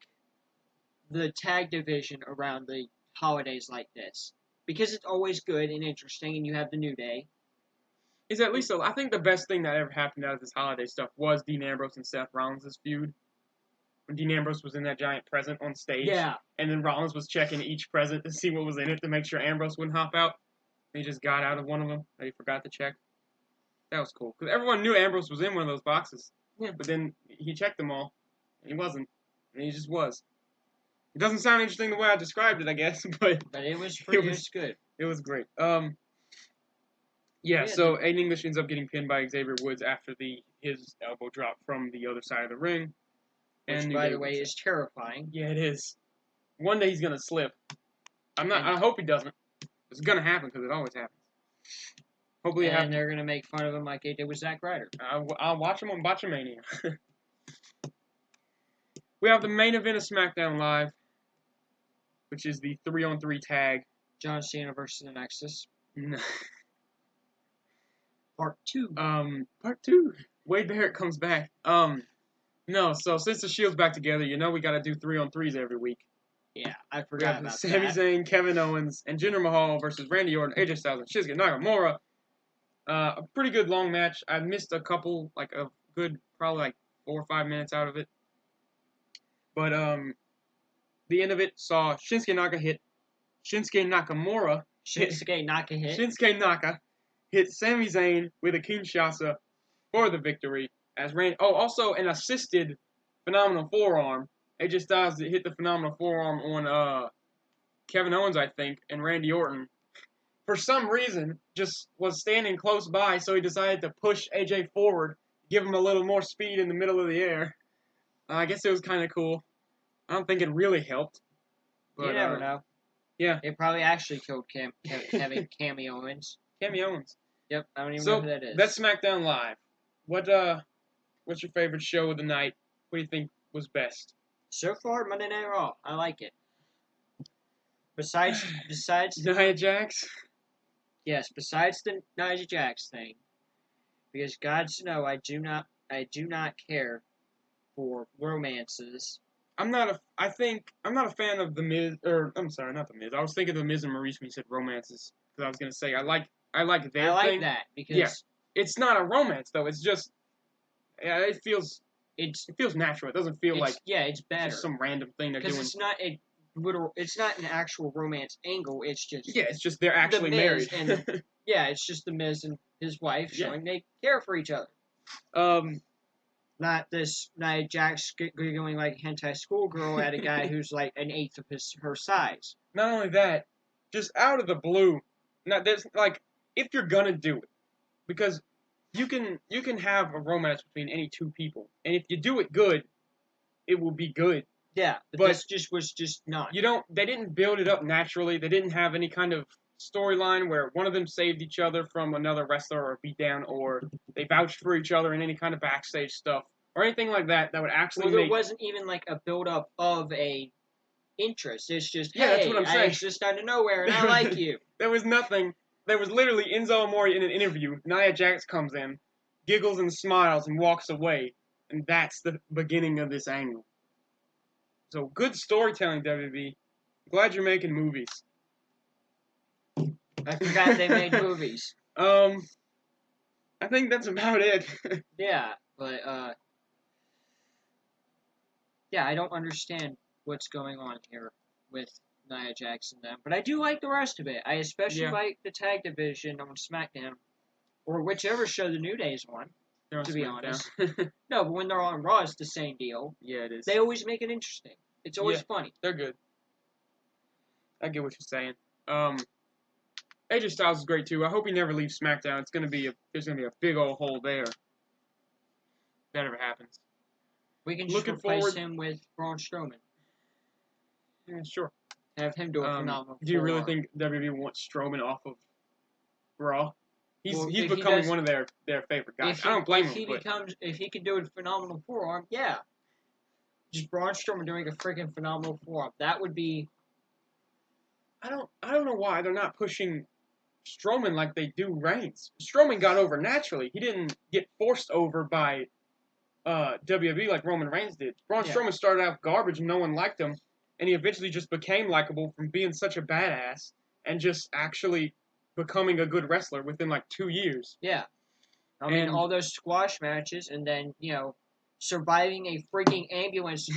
[SPEAKER 2] the tag division around the holidays like this. Because it's always good and interesting, and you have the New Day.
[SPEAKER 1] Is at least I think the best thing that ever happened out of this holiday stuff was Dean Ambrose and Seth Rollins' feud. When Dean Ambrose was in that giant present on stage.
[SPEAKER 2] Yeah.
[SPEAKER 1] And then Rollins was checking each present to see what was in it to make sure Ambrose wouldn't hop out. And he just got out of one of them that he forgot to check. That was cool. Because everyone knew Ambrose was in one of those boxes.
[SPEAKER 2] Yeah.
[SPEAKER 1] But then he checked them all. And he wasn't. And he just was. It doesn't sound interesting the way I described it, I guess. But
[SPEAKER 2] it was pretty good.
[SPEAKER 1] It was great. Yeah, so Aiden English ends up getting pinned by Xavier Woods after his elbow drop from the other side of the ring.
[SPEAKER 2] Which, by the way, is terrifying.
[SPEAKER 1] Yeah, it is. One day he's gonna slip. I hope he doesn't. It's gonna happen because it always happens. Hopefully,
[SPEAKER 2] and they're gonna make fun of him like they did with Zack Ryder.
[SPEAKER 1] I'll watch him on Botchamania. We have the main event of SmackDown Live, which is the 3-on-3 tag.
[SPEAKER 2] John Cena versus the Nexus.
[SPEAKER 1] No.
[SPEAKER 2] Part 2.
[SPEAKER 1] Part 2. Wade Barrett comes back. No, so since the Shield's back together, we gotta do 3-on-3s every week.
[SPEAKER 2] Yeah, I forgot about
[SPEAKER 1] Sami
[SPEAKER 2] that.
[SPEAKER 1] Zayn, Kevin Owens, and Jinder Mahal versus Randy Orton, AJ Styles, and Shinsuke Nakamura. A pretty good long match. I missed a couple, like a good, probably like 4 or 5 minutes out of it. But the end of it saw Shinsuke Nakamura hit Sami Zayn with a Kinshasa for the victory. Also an assisted phenomenal forearm. AJ Styles hit the phenomenal forearm on Kevin Owens, I think, and Randy Orton. For some reason, just was standing close by, so he decided to push AJ forward, give him a little more speed in the middle of the air. I guess it was kind of cool. I don't think it really helped. But,
[SPEAKER 2] you never know.
[SPEAKER 1] Yeah.
[SPEAKER 2] It probably actually killed Cammy Owens.
[SPEAKER 1] Cammy Owens.
[SPEAKER 2] Yep, I don't even know who that is.
[SPEAKER 1] That's SmackDown Live. What's your favorite show of the night? What do you think was best?
[SPEAKER 2] So far, Monday Night Raw. I like it. Besides
[SPEAKER 1] Nia Jax?
[SPEAKER 2] Yes, besides the Nia Jax thing. Because gods know I do not care for romances.
[SPEAKER 1] I'm not a fan of The Miz, I'm sorry, not The Miz. I was thinking of The Miz and Maurice when you said romances. Because I was going to say, I like their thing.
[SPEAKER 2] I like that, because...
[SPEAKER 1] Yeah. It's not a romance, though. It's just... Yeah, it feels natural. It doesn't feel like...
[SPEAKER 2] Yeah, it's better.
[SPEAKER 1] Just some random thing they're doing.
[SPEAKER 2] Because it's not an actual romance angle. It's just...
[SPEAKER 1] Yeah, it's just they're actually married.
[SPEAKER 2] And, yeah, it's just The Miz and his wife showing they care for each other. Not this Nia Jax giggling like a hentai schoolgirl at a guy who's like an eighth of her size.
[SPEAKER 1] Not only that, just out of the blue. Now, there's like, if you're gonna do it, because you can have a romance between any two people, and if you do it good, it will be good.
[SPEAKER 2] Yeah, but this was just not.
[SPEAKER 1] They didn't build it up naturally. They didn't have any kind of storyline where one of them saved each other from another wrestler or a beatdown, or they vouched for each other in any kind of backstage stuff, or anything like that that would actually
[SPEAKER 2] Well, there
[SPEAKER 1] make...
[SPEAKER 2] wasn't even like a build-up of a interest. It's just,
[SPEAKER 1] Yeah, that's
[SPEAKER 2] hey,
[SPEAKER 1] what I'm
[SPEAKER 2] I
[SPEAKER 1] saying.
[SPEAKER 2] exist out of nowhere, and I like you.
[SPEAKER 1] There was nothing. There was literally Enzo Amore in an interview. Nia Jax comes in, giggles and smiles, and walks away. And that's the beginning of this angle. So, good storytelling, WWE. Glad you're making movies.
[SPEAKER 2] I forgot they made movies.
[SPEAKER 1] I think that's about it.
[SPEAKER 2] Yeah, but, yeah, I don't understand what's going on here with Nia Jax and them. But I do like the rest of it. I especially like the tag division on SmackDown, or whichever show the New Day's on, to be honest. No, but when they're on Raw, it's the same deal.
[SPEAKER 1] Yeah, it is.
[SPEAKER 2] They always make it interesting. It's always funny.
[SPEAKER 1] They're good. I get what you're saying. AJ Styles is great too. I hope he never leaves SmackDown. There's gonna be a big old hole there. If that ever happens.
[SPEAKER 2] We can just replace him with Braun Strowman.
[SPEAKER 1] Yeah, sure.
[SPEAKER 2] Have him do a phenomenal.
[SPEAKER 1] Do you really think WWE wants Strowman off of Raw? He's becoming one of their favorite guys. I don't blame him.
[SPEAKER 2] If he can do a phenomenal forearm, yeah. Just Braun Strowman doing a freaking phenomenal forearm. That would be.
[SPEAKER 1] I don't know why they're not pushing Strowman like they do Reigns. Strowman got over naturally. He didn't get forced over by WWE like Roman Reigns did. Braun Strowman started out garbage and no one liked him, and he eventually just became likable from being such a badass and just actually becoming a good wrestler within like 2 years.
[SPEAKER 2] Yeah. I mean, all those squash matches and then, surviving a freaking ambulance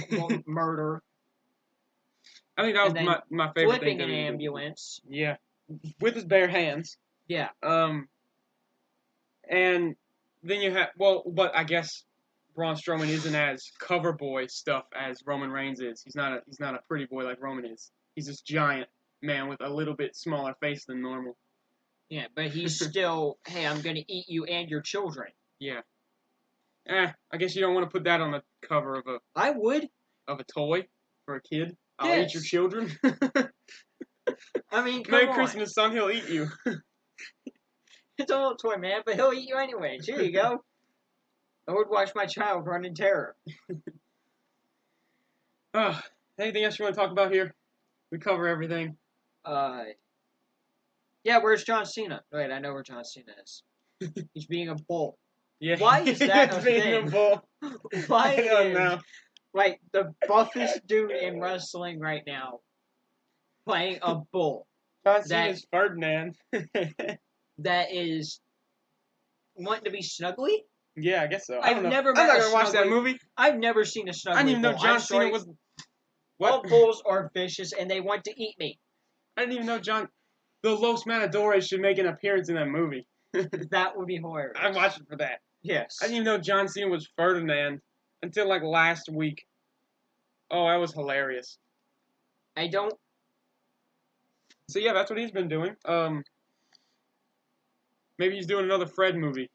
[SPEAKER 2] murder.
[SPEAKER 1] I think that was my favorite
[SPEAKER 2] flipping
[SPEAKER 1] thing.
[SPEAKER 2] Flipping an ambulance.
[SPEAKER 1] Yeah. With his bare hands.
[SPEAKER 2] Yeah.
[SPEAKER 1] And then you have, but I guess Braun Strowman isn't as cover boy stuff as Roman Reigns is. He's not a pretty boy like Roman is. He's this giant man with a little bit smaller face than normal.
[SPEAKER 2] Yeah, but he's still, hey, I'm going to eat you and your children.
[SPEAKER 1] Yeah. I guess you don't want to put that on the cover of
[SPEAKER 2] I would.
[SPEAKER 1] Of a toy for a kid. I'll eat your children.
[SPEAKER 2] I mean, come
[SPEAKER 1] Merry
[SPEAKER 2] on.
[SPEAKER 1] Christmas, son. He'll eat you.
[SPEAKER 2] It's a little toy, man, but he'll eat you anyway. Here you go. I would watch my child run in terror.
[SPEAKER 1] Anything else you want to talk about here? We cover everything.
[SPEAKER 2] Yeah, where's John Cena? Wait, I know where John Cena is. He's being a bull.
[SPEAKER 1] Yeah.
[SPEAKER 2] Why is that a
[SPEAKER 1] being
[SPEAKER 2] thing?
[SPEAKER 1] A bull.
[SPEAKER 2] Why
[SPEAKER 1] I don't know.
[SPEAKER 2] Like, the buffest dude in wrestling right now playing a bull.
[SPEAKER 1] John Cena's Ferdinand.
[SPEAKER 2] That is wanting to be snuggly?
[SPEAKER 1] Yeah, I guess so.
[SPEAKER 2] I'm not going to
[SPEAKER 1] watch that movie.
[SPEAKER 2] I've never seen a snuggly
[SPEAKER 1] I didn't even know
[SPEAKER 2] bull.
[SPEAKER 1] John Cena was... What?
[SPEAKER 2] All bulls are vicious, and they want to eat me.
[SPEAKER 1] I didn't even know the Los Matadores should make an appearance in that movie.
[SPEAKER 2] That would be hilarious.
[SPEAKER 1] I'm watching for that.
[SPEAKER 2] Yes.
[SPEAKER 1] I didn't even know John Cena was Ferdinand until, like, last week. Oh, that was hilarious.
[SPEAKER 2] I don't...
[SPEAKER 1] So, yeah, that's what he's been doing. Maybe he's doing another Fred movie.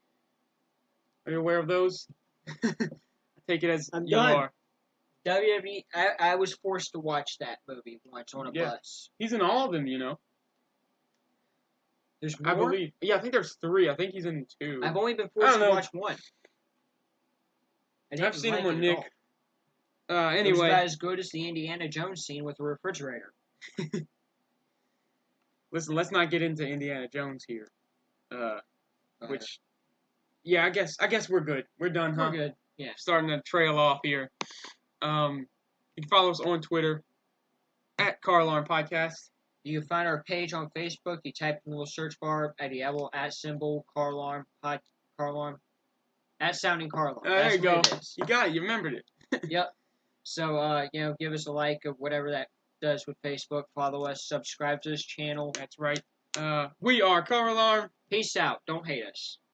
[SPEAKER 1] Are you aware of those? I take it as you are.
[SPEAKER 2] WWE, I was forced to watch that movie once on a bus.
[SPEAKER 1] He's in all of them, you know.
[SPEAKER 2] There's more?
[SPEAKER 1] I believe. Yeah, I think there's 3. I think he's in 2.
[SPEAKER 2] I've only been forced to watch 1.
[SPEAKER 1] I've seen him with Nick. Anyway.
[SPEAKER 2] It was about as good as the Indiana Jones scene with the refrigerator.
[SPEAKER 1] Listen, let's not get into Indiana Jones here. Which, yeah, I guess we're good. We're done, huh?
[SPEAKER 2] We're good. Yeah.
[SPEAKER 1] Starting to trail off here. You can follow us on Twitter at CarAlarm Podcast.
[SPEAKER 2] You can find our page on Facebook. You type in the little search bar at the @ CarAlarm CarAlarm @sounding CarAlarm.
[SPEAKER 1] There you go. You got it. You remembered it.
[SPEAKER 2] Yep. So give us a like of whatever that does with Facebook. Follow us. Subscribe to this channel.
[SPEAKER 1] That's right. We are CarAlarm.
[SPEAKER 2] Peace out. Don't hate us.